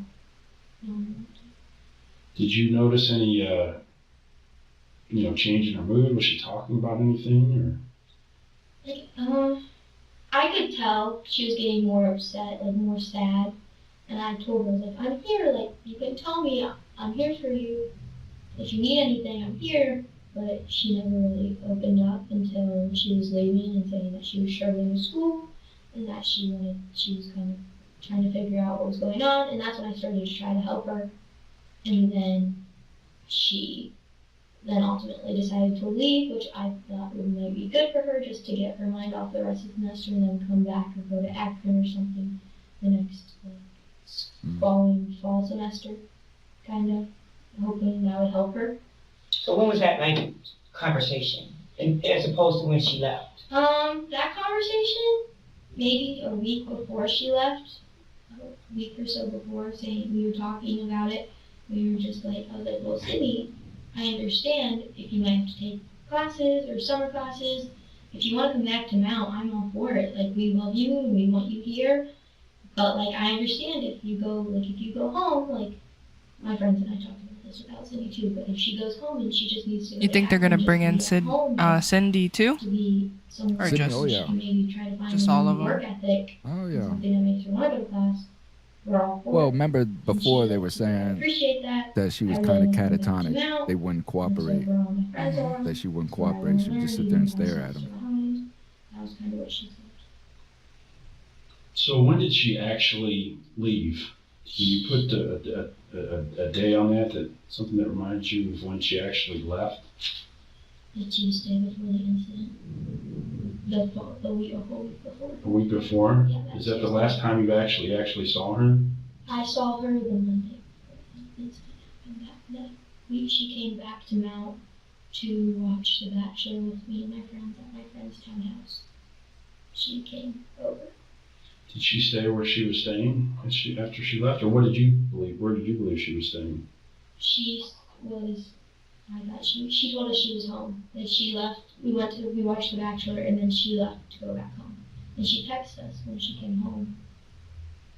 Did you notice any, change in her mood? Was she talking about anything, or? I could tell she was getting more upset, like more sad. And I told her, I was like, I'm here, like, you can tell me, I'm here for you. If you need anything, I'm here. But she never really opened up until she was leaving and saying that she was struggling with school and that she was kind of trying to figure out what was going on. And that's when I started to try to help her. And then she ultimately decided to leave, which I thought would maybe be good for her, just to get her mind off the rest of the semester and then come back or go to Akron or something the next following fall semester, kind of, hoping that would help her. So when was that like conversation, as opposed to when she left? That conversation, maybe a week before she left, a week or so before, saying we were talking about it. We were just like, I was like, well, Sydney, I understand if you might have to take classes or summer classes. If you want to come back to Mount, I'm all for it. Like, we love you and we want you here. But, like, I understand if you go home, like, my friends and I talked about this without Cindy too, but if she goes home and she just needs to go You think they're gonna bring in Cindy too? To be somewhere Or else, just, so she can maybe try to find just a all new of them? work ethic. Oh yeah. Something that makes her want to go to class. We're all for Well, it. remember before they were I saying appreciate that. she was I kind really of want to go back to catatonic. Mount. They wouldn't cooperate. Where all my friends are. That she wouldn't Where I cooperate. She would learn, just sit there and leave my stare at sister him. behind. That was kind of what she said. So when did she actually leave? Can you put a day on that, something that reminds you of when she actually left? The Tuesday before the incident. The week before. A week before? Yeah, Is that the last time you actually saw her? I saw her the Monday before the incident happened. That week she came back to Mount to watch The Bachelor with me and my friends at my friend's townhouse. She came over. Did she stay where she was staying after she left, or what did you believe? Where did you believe she was staying? I thought she told us she was home. That she left. We watched The Bachelor, and then she left to go back home. And she texted us when she came home.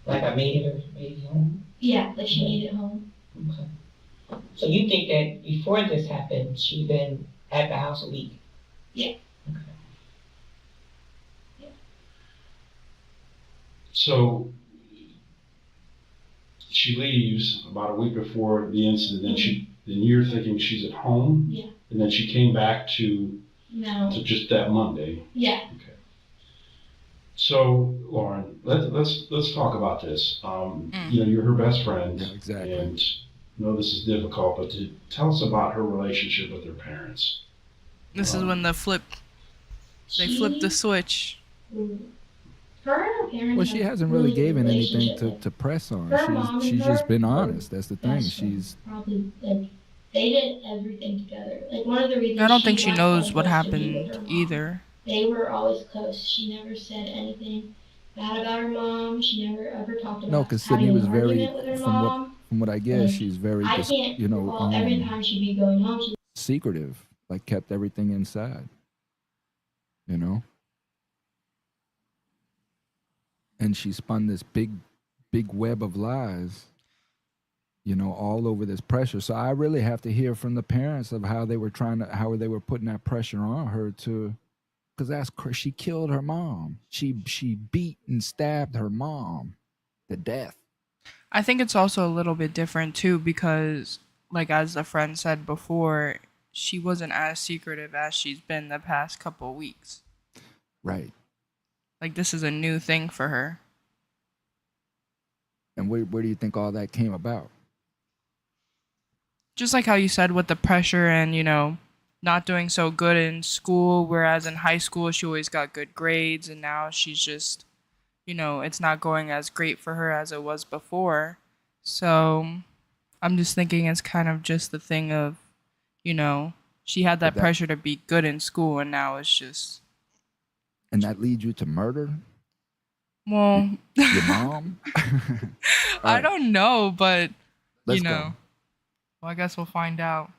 Like I made her home? Yeah, like she made it home. Okay. So you think that before this happened, she'd been at the house a week? Yeah. Okay. So she leaves about a week before the incident. Then you're thinking she's at home. Yeah. And then she came back to just that Monday. Yeah. Okay. So Lauren, let's talk about this. You're her best friend. Yeah, exactly. And I know this is difficult, but tell us about her relationship with her parents. This is when they flipped the switch. Her and her parents. Well, she hasn't really given anything to press on. She's just been honest. That's the thing. She's probably like they did everything together. Like one of the reasons I don't think she knows what happened either. They were always close. She never said anything bad about her mom. She never ever talked about because Sydney was very, from what I guess, she's very, every time she'd be going home, she secretive. Like kept everything inside. And she spun this big web of lies, all over this pressure. So I really have to hear from the parents of how they were putting that pressure on her because she killed her mom. She beat and stabbed her mom to death. I think it's also a little bit different too because, like as a friend said before, she wasn't as secretive as she's been the past couple weeks. Right. Like this is a new thing for her. And where do you think all that came about? Just like how you said with the pressure and, not doing so good in school, whereas in high school she always got good grades and now she's just, it's not going as great for her as it was before. So I'm just thinking it's kind of just the thing of, she had that pressure to be good in school and now it's just. And that leads you to murder? Well, your mom? I don't know, but Let's go. Well, I guess we'll find out.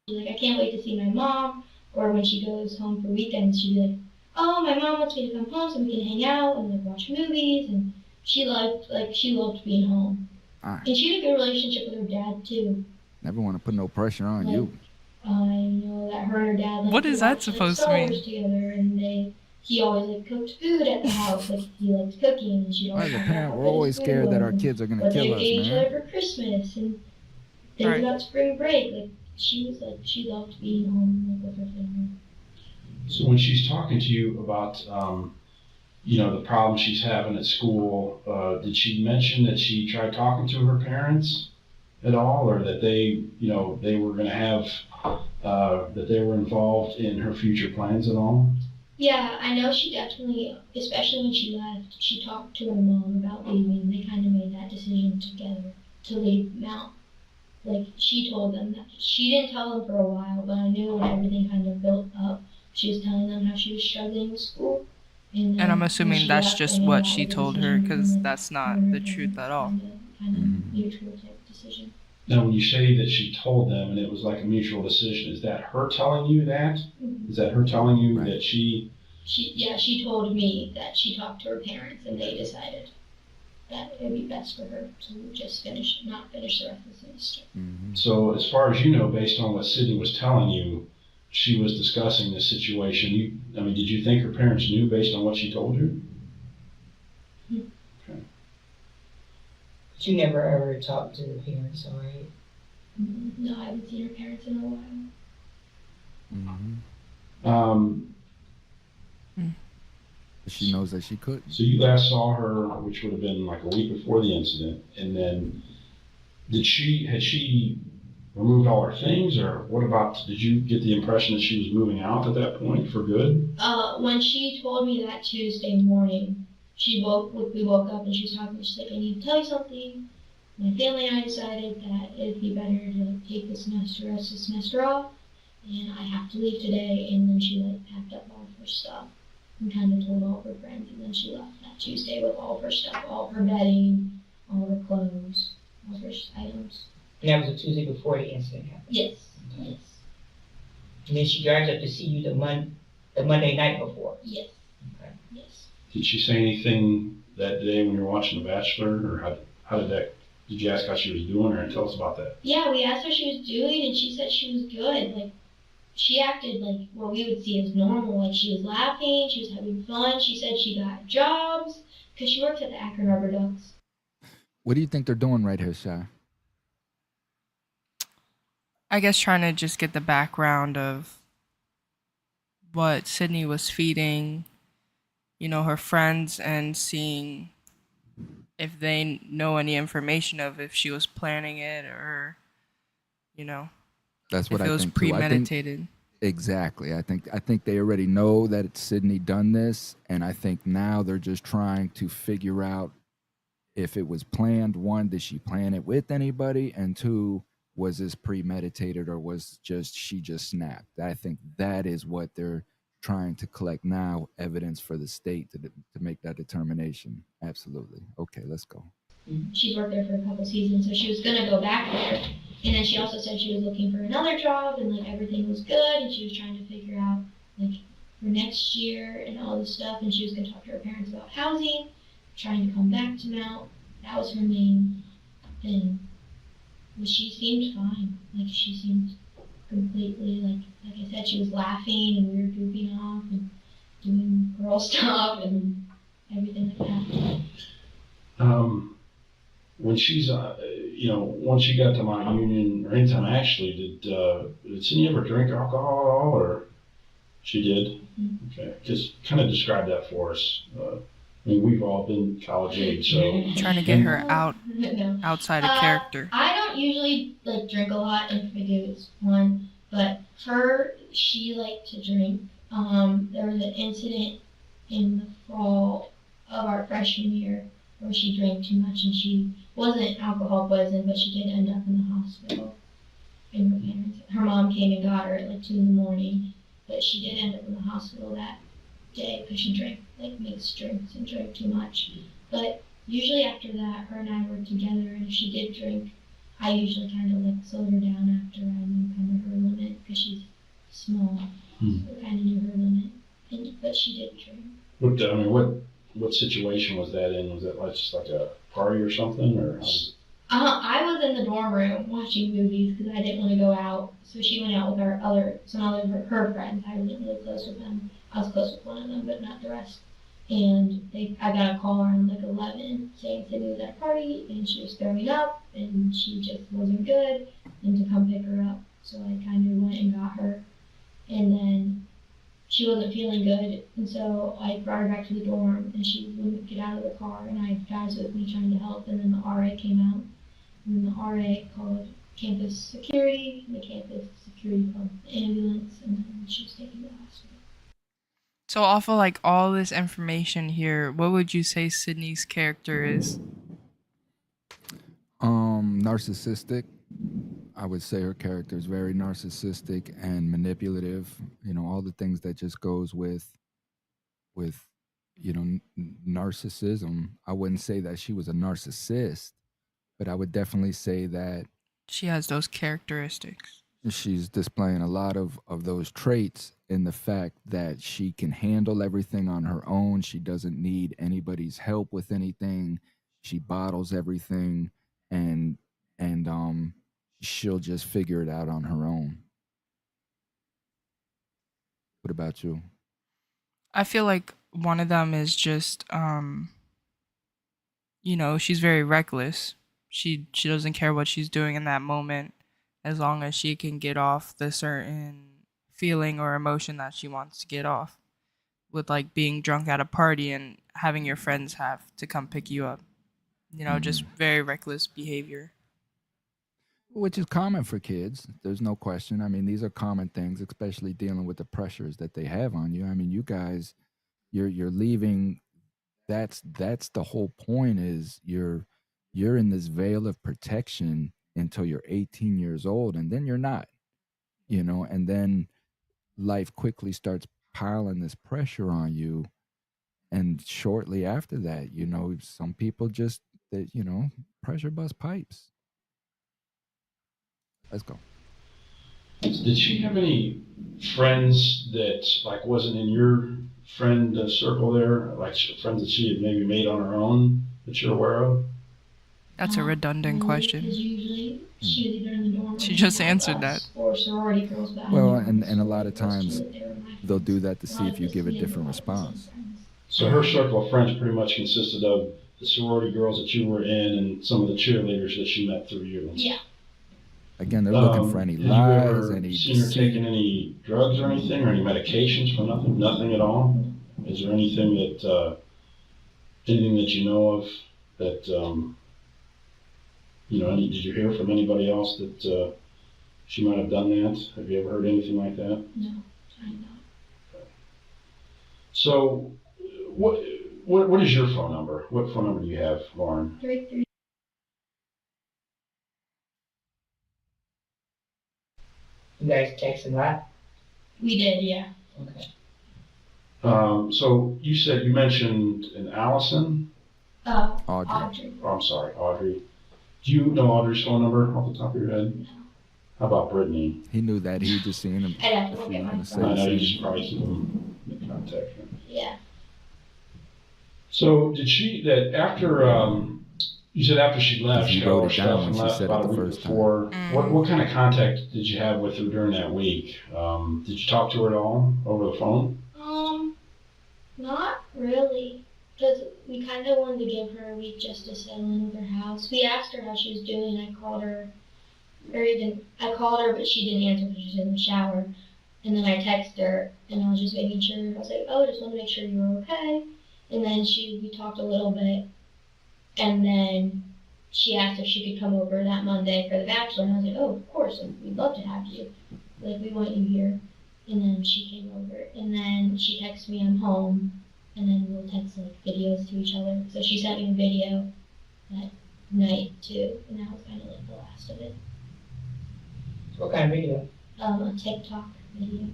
She's like, I can't wait to see my mom. Or when she goes home for weekends, she'd be like, oh, my mom wants me to come home so we can hang out and like watch movies, and she loved being home. Alright. And she had a good relationship with her dad too. Never want to put no pressure on Like, you. I know that her and her dad like What to is that watch, like, supposed to Star mean? Wars together, and he always like cooked food at the house. Like he liked cooking, and she'd As always a talk parent, about we're how always good his food scared that was our and kids are gonna what they kill would us, get each other man. for Christmas and things Right. about spring break. Like she loved being home like with her family. So when she's talking to you about, the problem she's having at school, did she mention that she tried talking to her parents at all, or that they were going to have, that they were involved in her future plans at all? Yeah, I know she definitely, especially when she left, she talked to her mom about leaving. They kind of made that decision together to leave Mount. Like, she told them that. She didn't tell them for a while, but I knew when everything kind of built up, she was telling them how she was struggling with school. And And I'm when assuming she that's left, I just knew what that she was a told her, decision because between that's her not and her the truth at all. Kind of mutual type decision. Now, when you say that she told them and it was like a mutual decision, is that her telling you that? Mm-hmm. Is that her telling you Right. that she... She told me that she talked to her parents and they decided that it would be best for her to just not finish the rest of the semester. Mm-hmm. So as far as you know, based on what Sydney was telling you, she was discussing this situation. Did you think her parents knew based on what she told you? Mm-hmm. Okay. But you never ever talked to the parents, all right? No, I haven't seen her parents in a while. Mm-hmm. She knows that she couldn't. So you last saw her, which would have been like a week before the incident, and then had she removed all her things, or what about, did you get the impression that she was moving out at that point for good? When she told me that Tuesday morning, we woke up and she was talking, she's like, I need to tell you something. My family and I decided that it'd be better to take rest of the semester off, and I have to leave today. And then she packed up all of her stuff and kind of told all of her friends, and then she left that Tuesday with all of her stuff, all of her bedding, all of her clothes, all of her items. And that was a Tuesday before the incident happened? Yes, yes. And then she drives up to see you the Monday night before? Yes. Okay. Yes. Did she say anything that day when you were watching The Bachelor, or how did you ask how she was doing, or tell us about that? Yeah, we asked how she was doing, and she said she was good. Like, she acted like what we would see as normal. Like, she was laughing, she was having fun. She said she got jobs because she works at the Akron Rubber Ducks. What do you think they're doing right here, Shy? I guess trying to just get the background of what Sydney was feeding, her friends, and seeing if they know any information of if she was planning it or, That's what if it I was think too. premeditated. Exactly. I think they already know that it's Sydney done this, and I think now they're just trying to figure out if it was planned. One, did she plan it with anybody? And two, was this premeditated, or was she just snapped? I think that is what they're trying to collect now, evidence for the state to make that determination. Absolutely. Okay, let's go. She's worked there for a couple seasons, so she was gonna go back there. And then she also said she was looking for another job, and everything was good, and she was trying to figure out for next year and all this stuff. And she was gonna talk to her parents about housing, trying to come back to Mount. That was her main thing. But she seemed fine. She seemed completely like I said, she was laughing and we were goofing off and doing girl stuff and everything like that. When she's, once you got to Mount Union, or anytime actually, did Sydney ever drink alcohol at all, or she did? Mm-hmm. Okay, just kind of describe that for us. We've all been college age, so. Trying to get her No. outside of character. I don't usually drink a lot, and if I do, it's one. But she liked to drink. There was an incident in the fall of our freshman year where she drank too much, and she wasn't alcohol poisoned, but she did end up in the hospital. And her mom came and got her at 2 a.m, but she did end up in the hospital that day because she drank mixed drinks and drank too much. But usually after that, her and I were together, and if she did drink, I usually kind of slowed her down after I knew kind of her limit because she's small. So I kind of knew her limit. But but she did drink. What situation was that in? Was it like just like a party or something, or? I was in the dorm room watching movies because I didn't want to go out. So she went out with some other of her friends. I wasn't really close with them. I was close with one of them, but not the rest. And I got a call around like 11 saying Sydney was at a party and she was throwing up and she just wasn't good and to come pick her up. So I kind of went and got her. And then she wasn't feeling good, and so I brought her back to the dorm, and she wouldn't get out of the car, and I had guys with me trying to help, and then the RA came out, and then the RA called campus security, and the campus security called the ambulance, and then she was taken to the hospital. So off of like all this information here, what would you say Sydney's character is? Narcissistic. I would say her character is very narcissistic and manipulative. You know, all the things that just goes with narcissism. I wouldn't say that she was a narcissist, but I would definitely say that She has those characteristics. she's displaying a lot of those traits in the fact that she can handle everything on her own. She doesn't need anybody's help with anything. She bottles everything, and she'll just figure it out on her own. What about you? I feel like one of them is just she's very reckless. She doesn't care what she's doing in that moment as long as she can get off the certain feeling or emotion that she wants to get off. With like being drunk at a party and having your friends have to come pick you up. Just very reckless behavior. Which is common for kids. There's no question. I mean, these are common things, especially dealing with the pressures that they have on you. I mean, you guys, you're leaving. That's the whole point. Is you're in this veil of protection until you're 18 years old, and then you're not. And then life quickly starts piling this pressure on you, and shortly after that, some people just pressure bust pipes. Let's go. Did she have any friends that like wasn't in your friend circle there, like friends that she had maybe made on her own that you're aware of? That's a redundant question. Because usually she was either in the dorm. She just answered that. Or sorority girls. Well, and a lot of times they'll do that to see if you give a different response. So her circle of friends pretty much consisted of the sorority girls that you were in and some of the cheerleaders that she met through you. Yeah. Again, they're looking for any have lies, you ever any seen her taking any drugs or anything, or any medications for nothing? Nothing at all? Is there anything that you know of that, did you hear from anybody else that she might have done that? Have you ever heard anything like that? No, I not. So, what is your phone number? What phone number do you have, Lauren? 33. You guys texted that? We did, yeah. Okay. So you mentioned an Allison? Audrey. Oh, I'm sorry, Audrey. Do you know Audrey's phone number off the top of your head? No. How about Brittany? He knew that. He just seen him. I'd have to look at my I phone. know you just probably keep them in contact. Yeah. So did she, that after, you said after she left, You she got all wrote her it down stuff when and she left said it about a the week first time. before. What kind of contact did you have with her during that week? Did you talk to her at all over the phone? Not really. Because we kind of wanted to give her a week just to settle in with her house. We asked her how she was doing. I called her, but she didn't answer because she was in the shower. And then I texted her, and I was just making sure. I was like, "Oh, just want to make sure you were okay." And then we talked a little bit, and then she asked if she could come over that Monday for the bachelor, and I was like, "Oh, of course, we'd love to have you. Like, we want you here." And then she came over, and then she texted me, "I'm home," and then we'll text like videos to each other. So she sent me a video that night too, and that was kind of like the last of it. What kind of video? A TikTok video.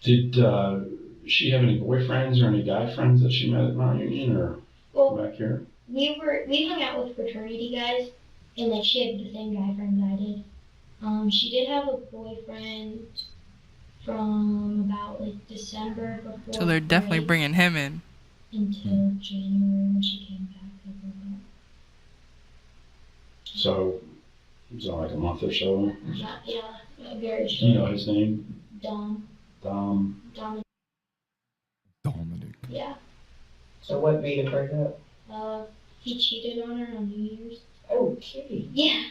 Did she have any boyfriends or any guy friends that she met at Mount Union or back here? We hung out with fraternity guys, and like she had the same guy friends I did. She did have a boyfriend from about like December before. So they're definitely break bringing him in. until January when she came back. So, is that like a month or so? Yeah, very Do short. you know his name? Dom. Dominic. Yeah. So what made him break up? He cheated on her on New Year's. Okay. Yeah.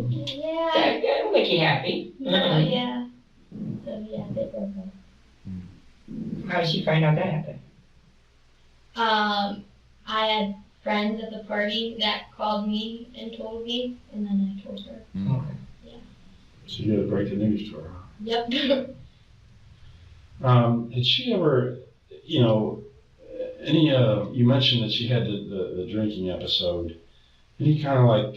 Yeah. That'll make you happy. No, yeah. So yeah, they broke up. How did she find out that happened? I had friends at the party that called me and told me, and then I told her. Okay. Yeah. So you had to break the news to her. Yep. Did she ever, you know, any, you mentioned that she had the drinking episode. Any kind of like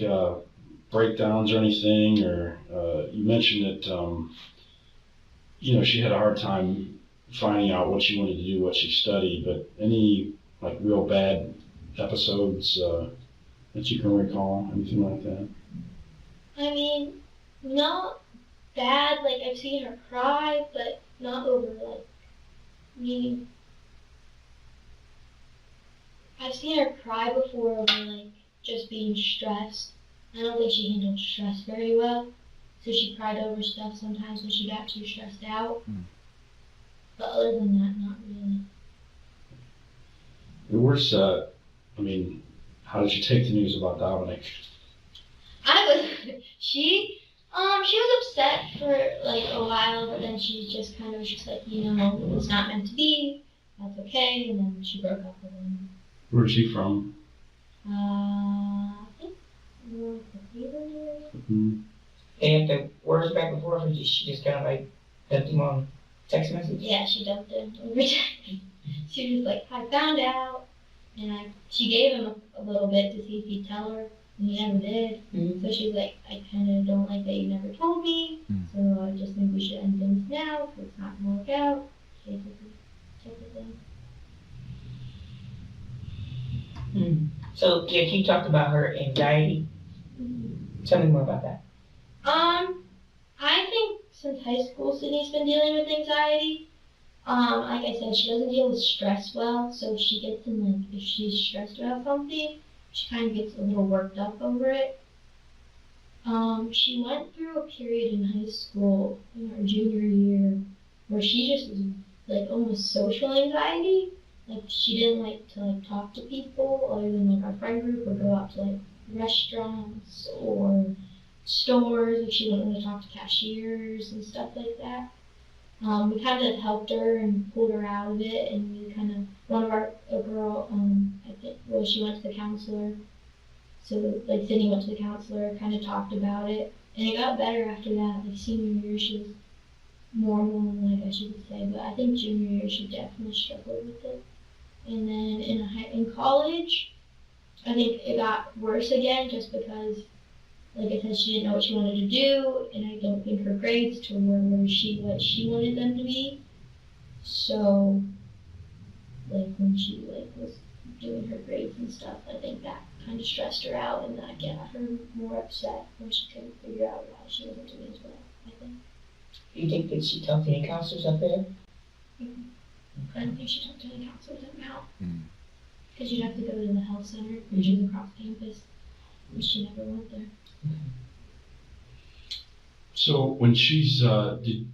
breakdowns or anything, or you mentioned that, you know, she had a hard time finding out what she wanted to do, what she studied, but any like real bad episodes that you can recall, anything like that? I mean, not bad. Like I've seen her cry, but not over like me. I've seen her cry before over like just being stressed. I don't think she handled stress very well, so she cried over stuff sometimes when she got too stressed out. But other than that, not really. The worst, I mean, how did you take the news about Dominic? She was upset for like a while, but then she just kind of was just like, you know, it's not meant to be. That's okay, and then she broke up with him. Where's she from? I think North Cleveland area. Mm-hmm. They have the words back and forth, or she just kind of like dumped him on text message? Yeah, she dumped him over text. She was like, I found out, and she gave him a little bit to see if he'd tell her, and he never did. Mm-hmm. So she's like, I kind of don't like that you never told me, so I just think we should end things now, because it's not going to work out. Basically, type of thing. Mm-hmm. So, yeah, you talked about her anxiety. Mm-hmm. Tell me more about that. I think since high school, Sydney's been dealing with anxiety. Like I said, she doesn't deal with stress well, so she gets in, like, if she's stressed about something, she kind of gets a little worked up over it. She went through a period in high school, in her junior year, where she just was, like, almost social anxiety. Like, she didn't like to, like, talk to people other than, like, our friend group, or go out to, like, restaurants or stores. Like, she wouldn't want to talk to cashiers and stuff like that. We kind of helped her and pulled her out of it, and we kind of, a girl, I think, well, she went to the counselor. So, like, Sydney went to the counselor, kind of talked about it, and it got better after that. Like, senior year, she was normal, like I should say, but I think junior year, she definitely struggled with it. And then in college, I think it got worse again, just because, like I said, she didn't know what she wanted to do, and I don't think her grades to where what she wanted them to be. So, like, when she, like, was doing her grades and stuff, I think that kind of stressed her out, and that got her more upset when she couldn't figure out why she wasn't doing as well, I think. Do you think that she talked to any counselors up there? Mm-hmm. I don't think she talked to any counselors at Mount. Because you'd have to go to the health center, which is across campus, and she never went there. So when she's, you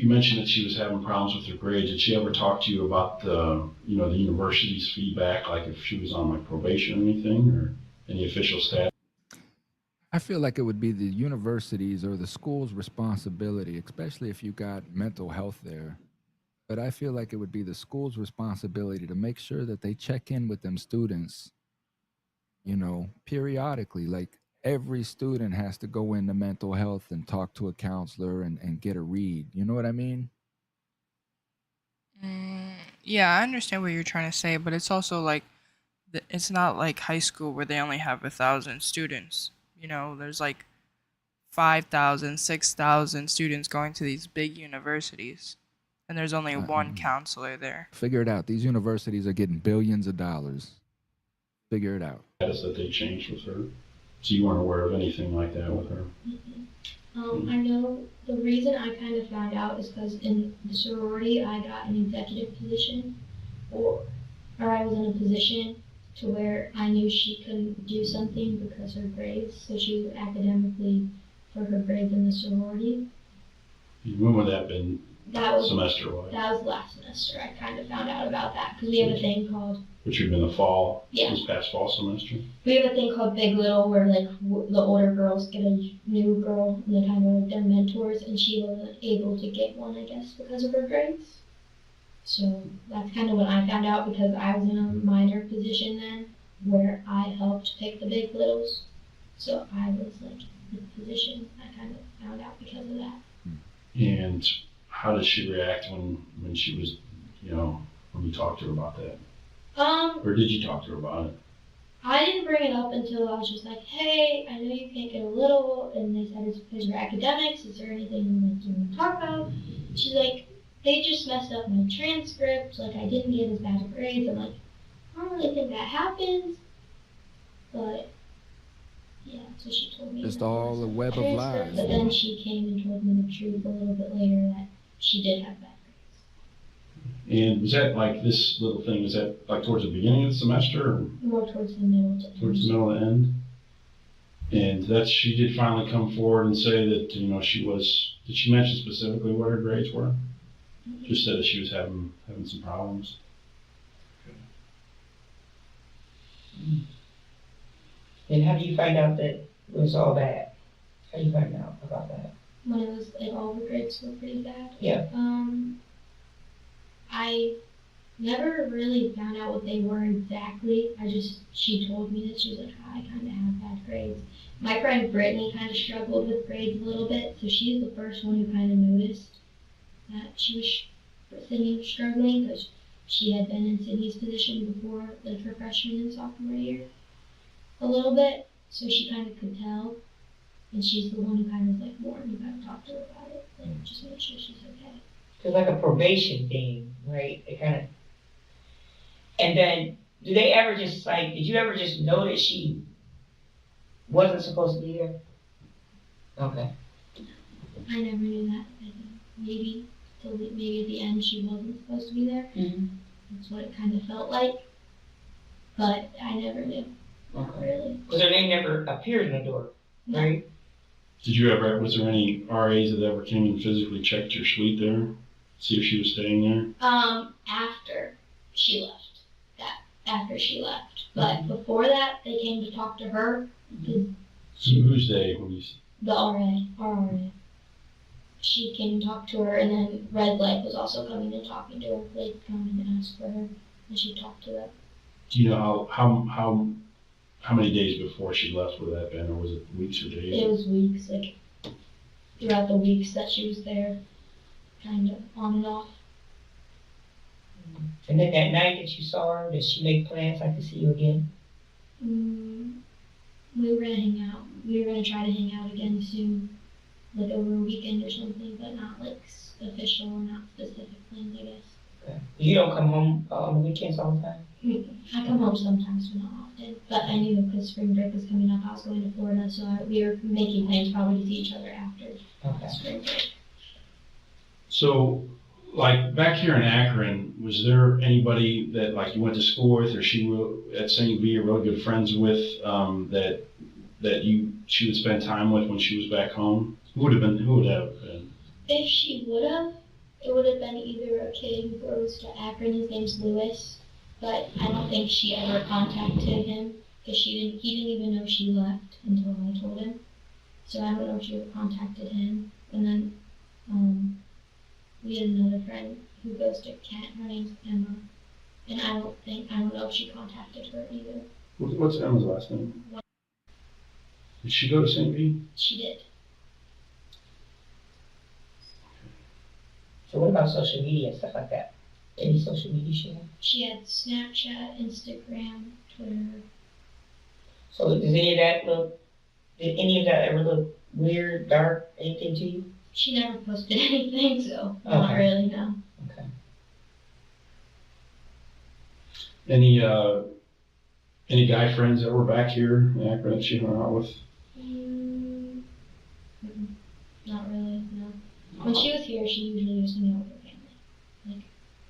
mentioned that she was having problems with her grades. Did she ever talk to you about the university's feedback, like if she was on like probation or anything, or any official staff? I feel like it would be the university's or the school's responsibility, especially if you got mental health there. But I feel like it would be the school's responsibility to make sure that they check in with them students, periodically. Like, every student has to go into mental health and talk to a counselor and get a read. You know what I mean? Yeah, I understand what you're trying to say, but it's also like, it's not like high school where they only have 1,000 students. There's like 5,000, 6,000 students going to these big universities, and there's only one counselor there. Figure it out. These universities are getting billions of dollars. Figure it out. Status that they changed with her. So you weren't aware of anything like that with her? I know the reason I kind of found out is because in the sorority I got an executive position, or I was in a position to where I knew she couldn't do something because her grades, so she was academically for her grades in the sorority. When would that have been That was semester-wise? That was last semester. I kind of found out about that because we have a thing called. Which would have been the fall, Yeah. this past fall semester? We have a thing called Big Little where like the older girls get a new girl and they kind of like their mentors, and she wasn't able to get one, I guess, because of her grades. So that's kind of when I found out because I was in a minor position then where I helped pick the Big Littles. So I was like in the position. I kind of found out because of that. And how did she react when she was, when you talked to her about that? Or did you talk to her about it? I didn't bring it up until I was just like, hey, I know you can't get a little, and they said it's because of your academics. Is there anything like you want to talk about? She's like, they just messed up my transcript. Like I didn't get as bad of grades. I'm like, I don't really think that happens, but yeah. So she told me. Just all a web of lies. But then she came and told me the truth a little bit later that she did have bad grades. And was that like this little thing, was that like towards the beginning of the semester or More towards the middle to end. towards the middle of the end? And she did finally come forward and say that, did she mention specifically what her grades were? Mm-hmm. Just said that she was having some problems. And how do you find out that it was all bad? How do you find out about that? When it was like all the grades were pretty bad. Yeah. I never really found out what they were exactly. She told me that she was like, I kind of have bad grades. My friend Brittany kind of struggled with grades a little bit, so she's the first one who kind of noticed that she was Sydney struggling because she had been in Sydney's position before, like her freshman and sophomore year, a little bit. So she kind of could tell, and she's the one who kind of like warned me about to talk to her about it, like just make sure she's okay. It's like a probation thing, right? It kind of. And then, did you ever just know that she wasn't supposed to be there? Okay. I never knew that. I think maybe at the end she wasn't supposed to be there. Mm-hmm. That's what it kind of felt like. But I never knew. Not really. Because her name never appeared in the door, right? Was there any RAs that ever came and physically checked your suite there? See if she was staying there? After she left. After she left. But before that, they came to talk to her. So who's they? The RA, our RA. She came and talked to her, and then Red Light was also coming and talking to her. They'd come and ask for her, and she talked to them. Do you know how many days before she left would that have been, or was it weeks or days? It was weeks, like throughout the weeks that she was there, kind of on and off. And then that night that you saw her, did she make plans like to see you again? We were gonna hang out. We were gonna try to hang out again soon, like over a weekend or something, but not like official or not specific plans, I guess. Okay. You don't come home on the weekends all the time? I come home sometimes, but not often. But I knew because spring break was coming up, I was going to Florida, so we were making plans probably to see each other after spring break. So, like back here in Akron, was there anybody that like you went to school with, or she at St. V, really good friends with, that she would spend time with when she was back home? Who would have been? If she would have, it would have been either a kid who goes to Akron. His name's Lewis, but I don't think she ever contacted him because he didn't even know she left until I told him. So I don't know if she ever contacted him. And then we had another friend who goes to Kent. Her name's Emma, and I don't know if she contacted her either. What's Emma's last name? Did she go to St. V? She did. So what about social media and stuff like that? Any social media she had? She had Snapchat, Instagram, Twitter. So did any of that ever look weird, dark, anything to you? She never posted anything, so not really, no. Okay. Any guy friends that were back here in Akron that she hung out with? Not really, no. When she was here, she usually just hung out with her family. Like,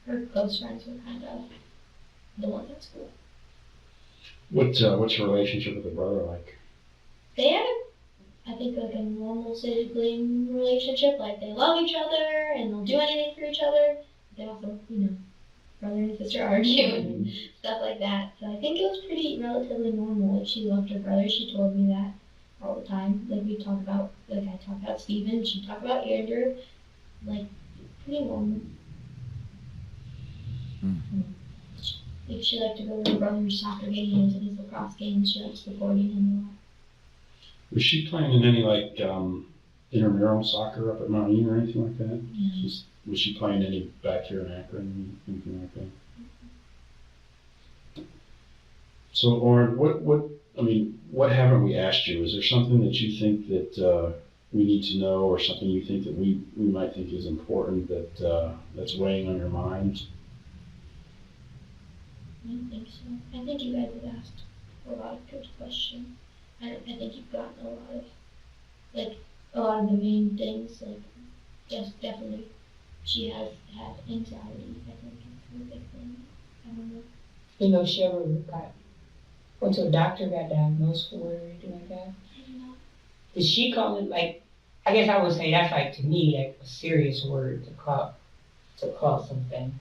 her close friends were kind of the ones at school. What's your relationship with the brother like? They had, I think, like a normal sibling relationship. Like, they love each other and they'll do anything for each other. They also, brother and sister argue and stuff like that. So I think it was pretty relatively normal. Like, she loved her brother. She told me that all the time. Like, we talk about, like, I talk about Steven, she talk about Andrew. Like, pretty normal. Like, she liked to go to her brother's soccer games and his lacrosse games. She liked supporting him a lot. Was she playing in any like intramural soccer up at Mount Union or anything like that? Yeah. Was she playing any back here in Akron, anything like that? So, Lauren, what haven't we asked you? Is there something that you think that we need to know, or something you think that we might think is important that's weighing on your mind? I don't think so. I think you guys have asked a lot of good questions. I think you've gotten a lot of the main things. Like, yes, definitely, she has had anxiety. I think is a big thing. I don't know. You know, she ever went to a doctor, got diagnosed with it or anything like that? I don't know. Did she call it, like, I guess I would say that's, like, to me, like, a serious word to call something.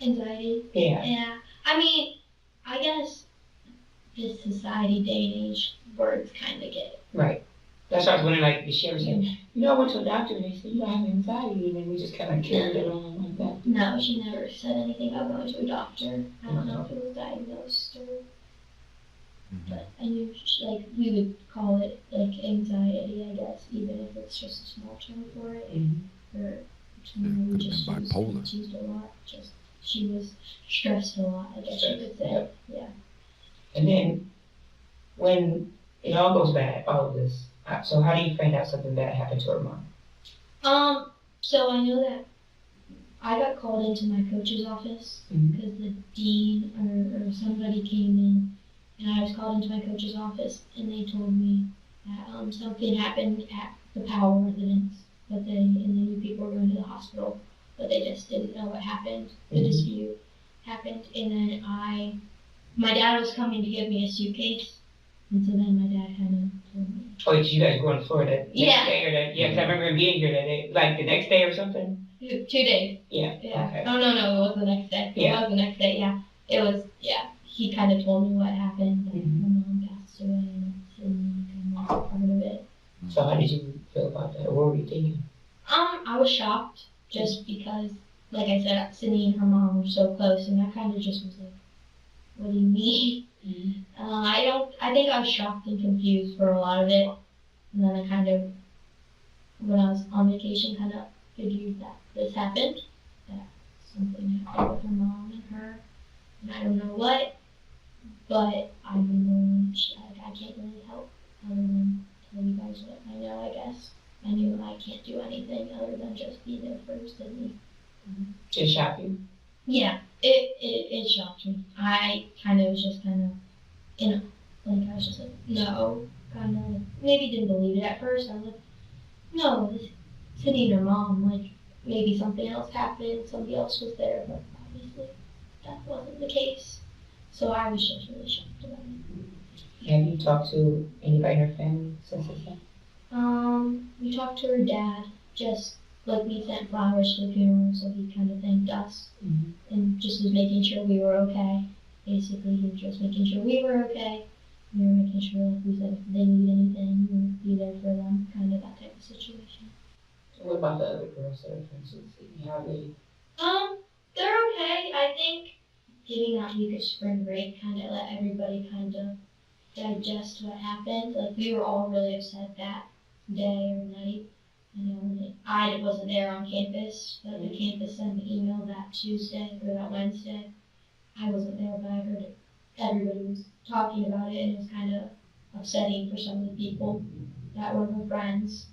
Anxiety? Yeah. Yeah. I mean, I guess this society, day and age, words kind of get. Right. That's why I was wondering, like, did she ever say, I went to a doctor and they said, you have anxiety, and then we just kind of carried it on like that? No, she never said anything about going to a doctor. I don't know if it was diagnosed or. But I knew, we would call it, like, anxiety, I guess, even if it's just a small term for it. Or something we just used a lot. Just, she was stressed a lot, I guess you could say. Yeah. And then, when it all goes bad, all of this, so how do you find out something bad happened to her mom? So I know that I got called into my coach's office because the dean or somebody came in, and I was called into my coach's office, and they told me that something happened at the Powell residence, and they knew people were going to the hospital, but they just didn't know what happened. The dispute happened, and then my dad was coming to give me a suitcase, and so then my dad kind of told me. Oh, did you guys go in Florida next Yeah. day or that? Yeah, because I remember him being here that day, like the next day or something. 2 days. Yeah. Yeah. Okay. Oh no, it was the next day. Yeah. It was the next day. Yeah. It was. Yeah. He kind of told me what happened. And my mom passed away, and kind of part of it. So how did you feel about that? What were you thinking? I was shocked, just because, like I said, Sydney and her mom were so close, and I kind of just was like, "What do you mean?" I think I was shocked and confused for a lot of it, and then I kind of, when I was on vacation, kind of figured that this happened, that something happened with her mom and her, and I don't know what, but I've been going, I can't really help other than tell you guys what I know, I guess. I knew I can't do anything other than just be there for Sydney. Did it shock you? Yeah, it shocked me. I was just I was just like, no, maybe didn't believe it at first. I was like, no, Sydney and her mom, like, maybe something else happened, somebody else was there, but obviously that wasn't the case. So I was just really shocked about it. Have you talked to anybody in her family since this happened? We talked to her dad, just like we sent flowers to the funeral, so he kind of thanked us and just was making sure we were okay. Basically, he was just making sure we were okay. We were making sure, like we said, if they need anything, we would be there for them, kind of that type of situation. So what about the other girls that are friends with Sydney? How are they? They're okay. I think giving that week of spring break kind of let everybody kind of digest what happened. Like, we were all really upset that day or night. I wasn't there on campus, but the campus sent an email that Tuesday or that Wednesday. I wasn't there, but I heard it. Everybody was talking about it, and it was kind of upsetting for some of the people that were her friends.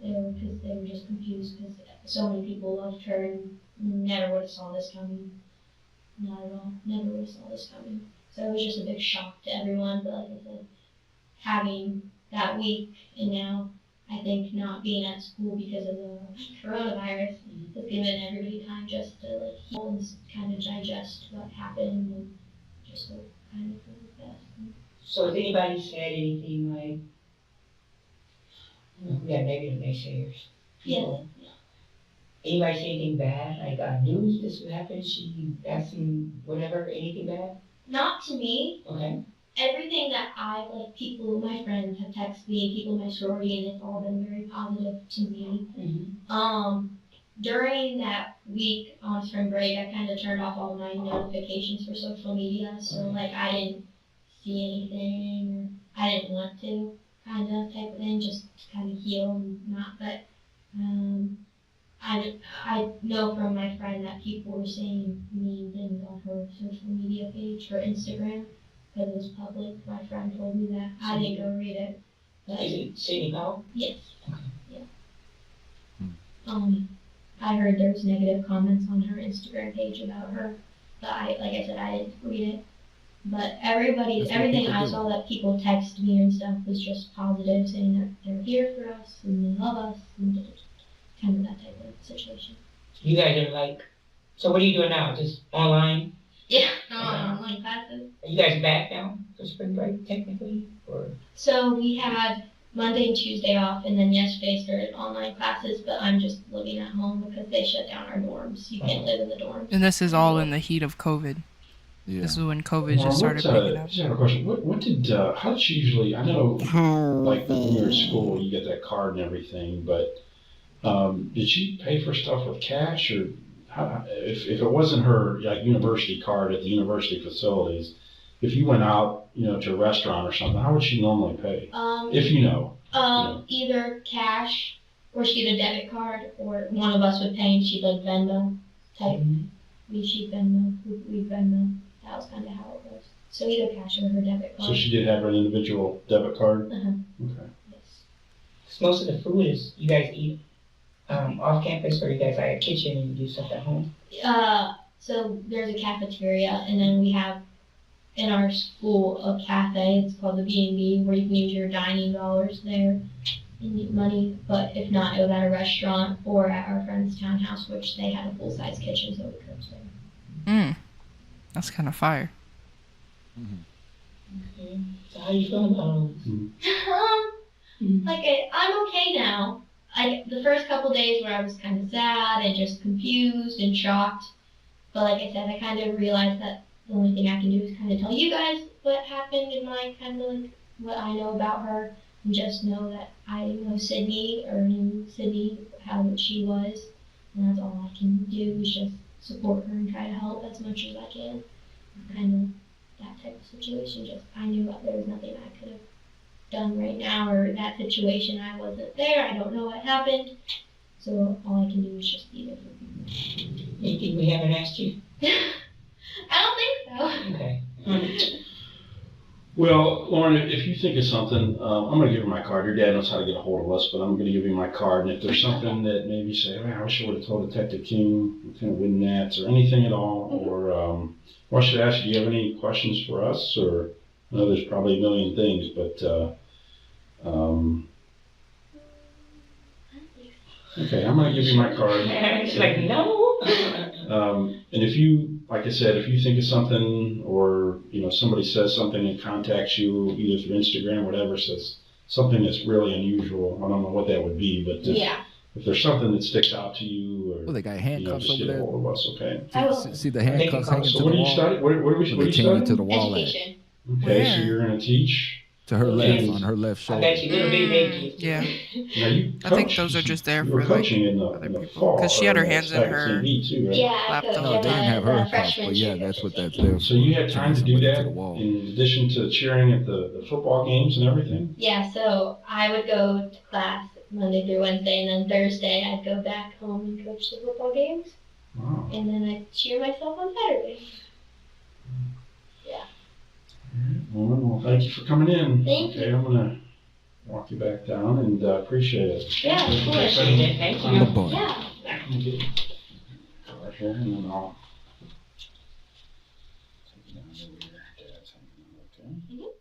Because they were just confused because so many people loved her and never would have saw this coming. Not at all. Never would have saw this coming. So it was just a big shock to everyone. But like I said, having that week, and now I think not being at school because of the coronavirus has given everybody time just to like heal and kind of digest what happened and just hope kind of for the best. So has anybody said anything like, we have negative naysayers? Yes. Anybody say anything bad? Like, news, this would happen, she asking whatever, anything bad? Not to me. Okay. Everything that I've, like, people, my friends have texted me, people in my sorority, and it's all been very positive to me. During that week on spring break, I kind of turned off all my notifications for social media, so, like, I didn't see anything, or I didn't want to, kind of type of thing, just to kind of heal and not, but, I know from my friend that people were saying mean things on her social media page, her Instagram, because it was public. My friend told me that. I didn't go read it. But Is it Sydney Powell? yes. Yeah. I heard there was negative comments on her Instagram page about her, but like I said, I didn't read it. But everything I saw that people text me and stuff was just positive, saying that they're here for us and they love us and kind of that type of situation. You guys are like, so what are you doing now? Just online? Yeah, online classes. Are you guys back now for spring break technically? Or? So we had Monday and Tuesday off, and then yesterday started online classes, but I'm just living at home because they shut down our dorms. You can't live in the dorms. And this is all in the heat of COVID. Yeah. This is when COVID just started picking up. I just have a question. How did she usually, I know, like when we were in school, you get that card and everything, but did she pay for stuff with cash, or if it wasn't her like university card at the university facilities, if you went out, to a restaurant or something, how would she normally pay? If you know. Either cash, or she'd get a debit card, or one of us would pay and she'd like Venmo type. She'd Venmo, we'd Venmo. That was kind of how it was. So either cash or her debit card. So she did have an individual debit card? Uh-huh. Okay. Yes. Most of the food is, you guys eat off campus, or you guys like a kitchen and you do stuff at home? So there's a cafeteria, and then we have in our school a cafe. It's called the B&B, where you can use your dining dollars there and get money. But if not, it was at a restaurant or at our friend's townhouse, which they had a full-size kitchen, so we cooked there. That's kind of fire. Okay. So how you feeling about I'm okay now. The first couple days where I was kind of sad and just confused and shocked, but like I said, I kind of realized that the only thing I can do is kind of tell you guys what happened and what I know about her, and just know that I know Sydney, or knew Sydney, how she was, and that's all I can do is just support her and try to help as much as I can. Kind of that type of situation. Just I knew that there was nothing I could have done right now, or that situation I wasn't there. I don't know what happened, so all I can do is just be there for people. anything we haven't asked you? I don't think so. Okay. Well, Lauren, if you think of something, I'm going to give you my card. Your dad knows how to get a hold of us, but I'm going to give you my card. And if there's something that maybe you say, I wish I would have told Detective King, kind of win that, or anything at all, or I should ask you, do you have any questions for us? Or I know there's probably a million things, but okay, I'm going to give you my card. She's like, no. And if you, like I said, if you think of something, or somebody says something and contacts you either through Instagram or whatever, says something that's really unusual, I don't know what that would be, but if there's something that sticks out to you, or they got handcuffs just over get a there. hold of us, okay? See the handcuffs hanging So to what the do you wall. study? What are They you chain you to studying? the wall at. Education. Okay, so Where? you're going to teach. To her left, Okay. on her left I shoulder. bet you little baby. Yeah. Now you I think coach- those are just there you were for, like, coaching in other the people. fall. 'Cause she had her or hands in back at her CB too, right? Yeah, I laptop. coached No, at they didn't have her the cuffs, freshman but yeah, cheer that's what that's competition. there for. So you had time to do Somebody that to the wall. in addition to cheering at the football games and everything? Yeah, so I would go to class Monday through Wednesday, and then Thursday I'd go back home and coach the football games, Wow. and then I'd cheer myself on Saturday. Well, thank you for coming in. Thank Okay, I'm gonna walk you back down, and appreciate it. Yeah, of course. Thank Good you. boy. Yeah. I'm gonna get right here, and then I'll take you down to where your dad's hanging out, okay?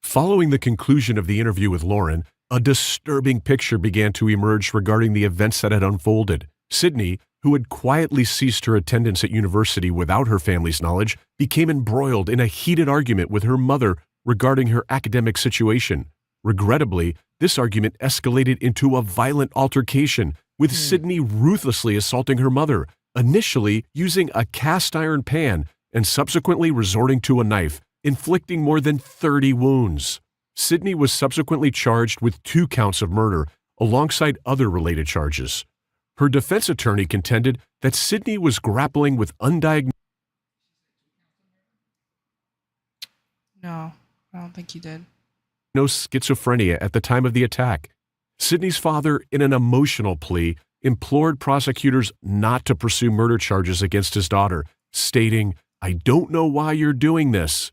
Following the conclusion of the interview with Lauren, A disturbing picture began to emerge regarding the events that had unfolded. Sydney, who had quietly ceased her attendance at university without her family's knowledge, became embroiled in a heated argument with her mother regarding her academic situation. Regrettably, this argument escalated into a violent altercation, with Sydney ruthlessly assaulting her mother, initially using a cast iron pan and subsequently resorting to a knife, inflicting more than 30 wounds. Sydney was subsequently charged with 2 counts of murder, alongside other related charges. Her defense attorney contended that Sydney was grappling with undiagnosed No, I don't think he did. schizophrenia at the time of the attack. Sydney's father, in an emotional plea, implored prosecutors not to pursue murder charges against his daughter, stating, "I don't know why you're doing this."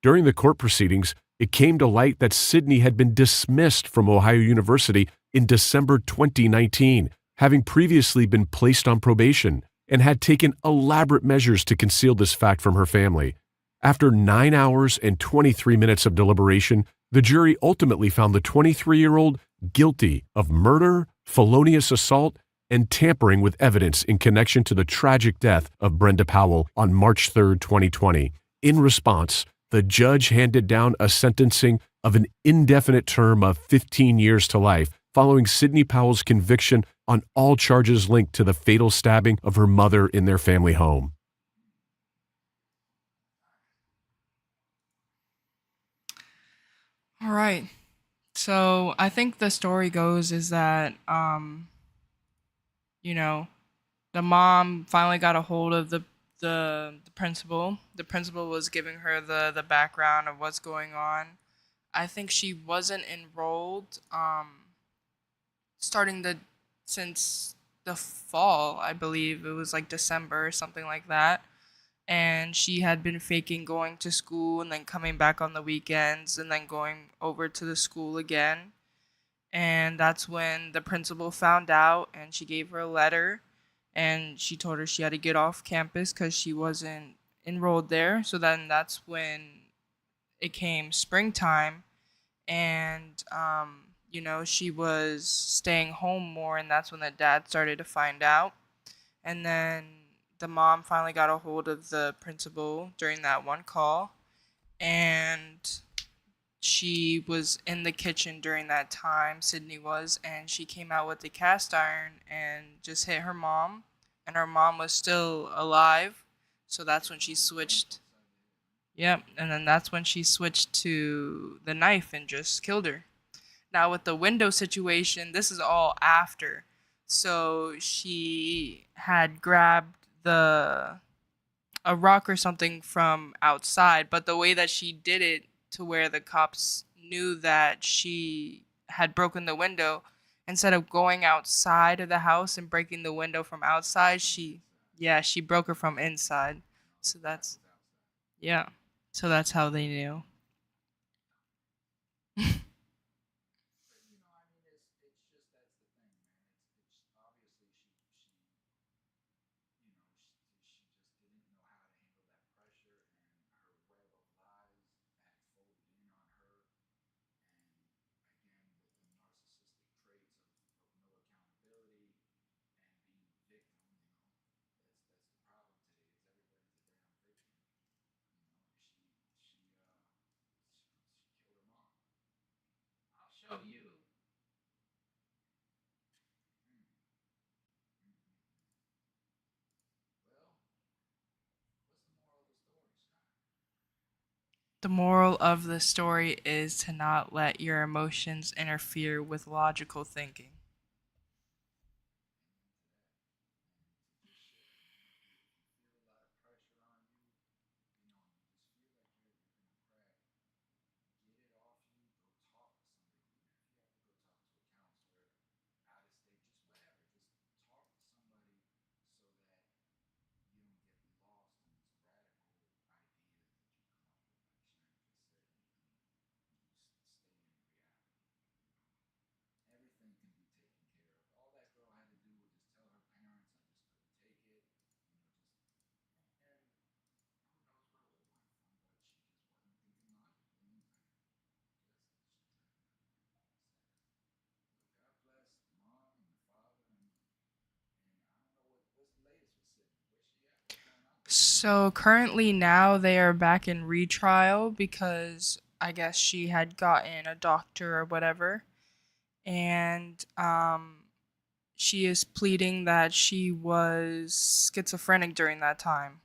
During the court proceedings, it came to light that Sydney had been dismissed from Ohio University in December 2019, having previously been placed on probation, and had taken elaborate measures to conceal this fact from her family. After 9 hours and 23 minutes of deliberation, the jury ultimately found the 23-year-old guilty of murder, felonious assault, and tampering with evidence in connection to the tragic death of Brenda Powell on March 3, 2020. In response, the judge handed down a sentencing of an indefinite term of 15 years to life, following Sydney Powell's conviction on all charges linked to the fatal stabbing of her mother in their family home. All right. So I think the story goes is that, you know, the mom finally got a hold of the principal. The principal was giving her the background of what's going on. I think she wasn't enrolled starting since the fall, I believe. It was like December or something like that. And she had been faking going to school and then coming back on the weekends and then going over to the school again. And that's when the principal found out and she gave her a letter and she told her she had to get off campus because she wasn't enrolled there. So then that's when it came springtime and she was staying home more, and that's when the dad started to find out. And then the mom finally got a hold of the principal during that one call, and she was in the kitchen during that time, Sydney was, and she came out with the cast iron and just hit her mom, and her mom was still alive. So that's when she switched. Yep, and then that's when she switched to the knife and just killed her. Now with the window situation, this is all after. So she had grabbed a rock or something from outside, but the way that she did it to where the cops knew that she had broken the window, instead of going outside of the house and breaking the window from outside, she broke her from inside. So that's yeah. So that's how they knew. The moral of the story is to not let your emotions interfere with logical thinking. So currently now they are back in retrial because I guess she had gotten a doctor or whatever, and she is pleading that she was schizophrenic during that time.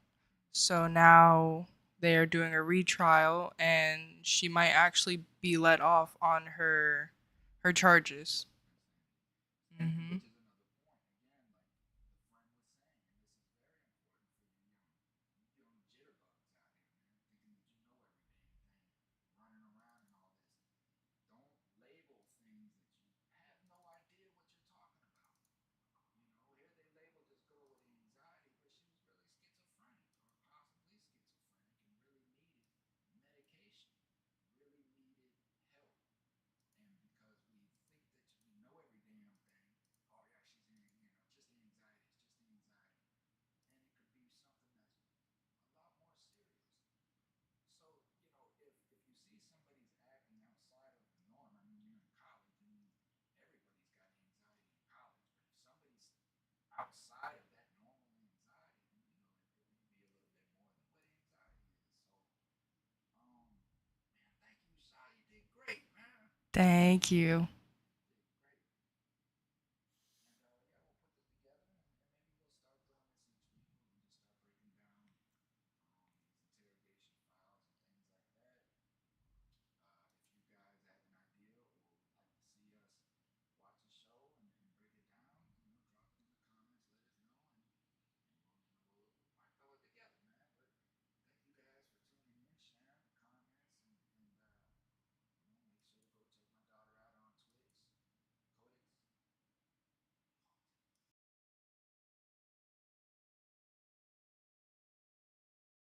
So now they are doing a retrial, and she might actually be let off on her charges. Hmm. Thank you.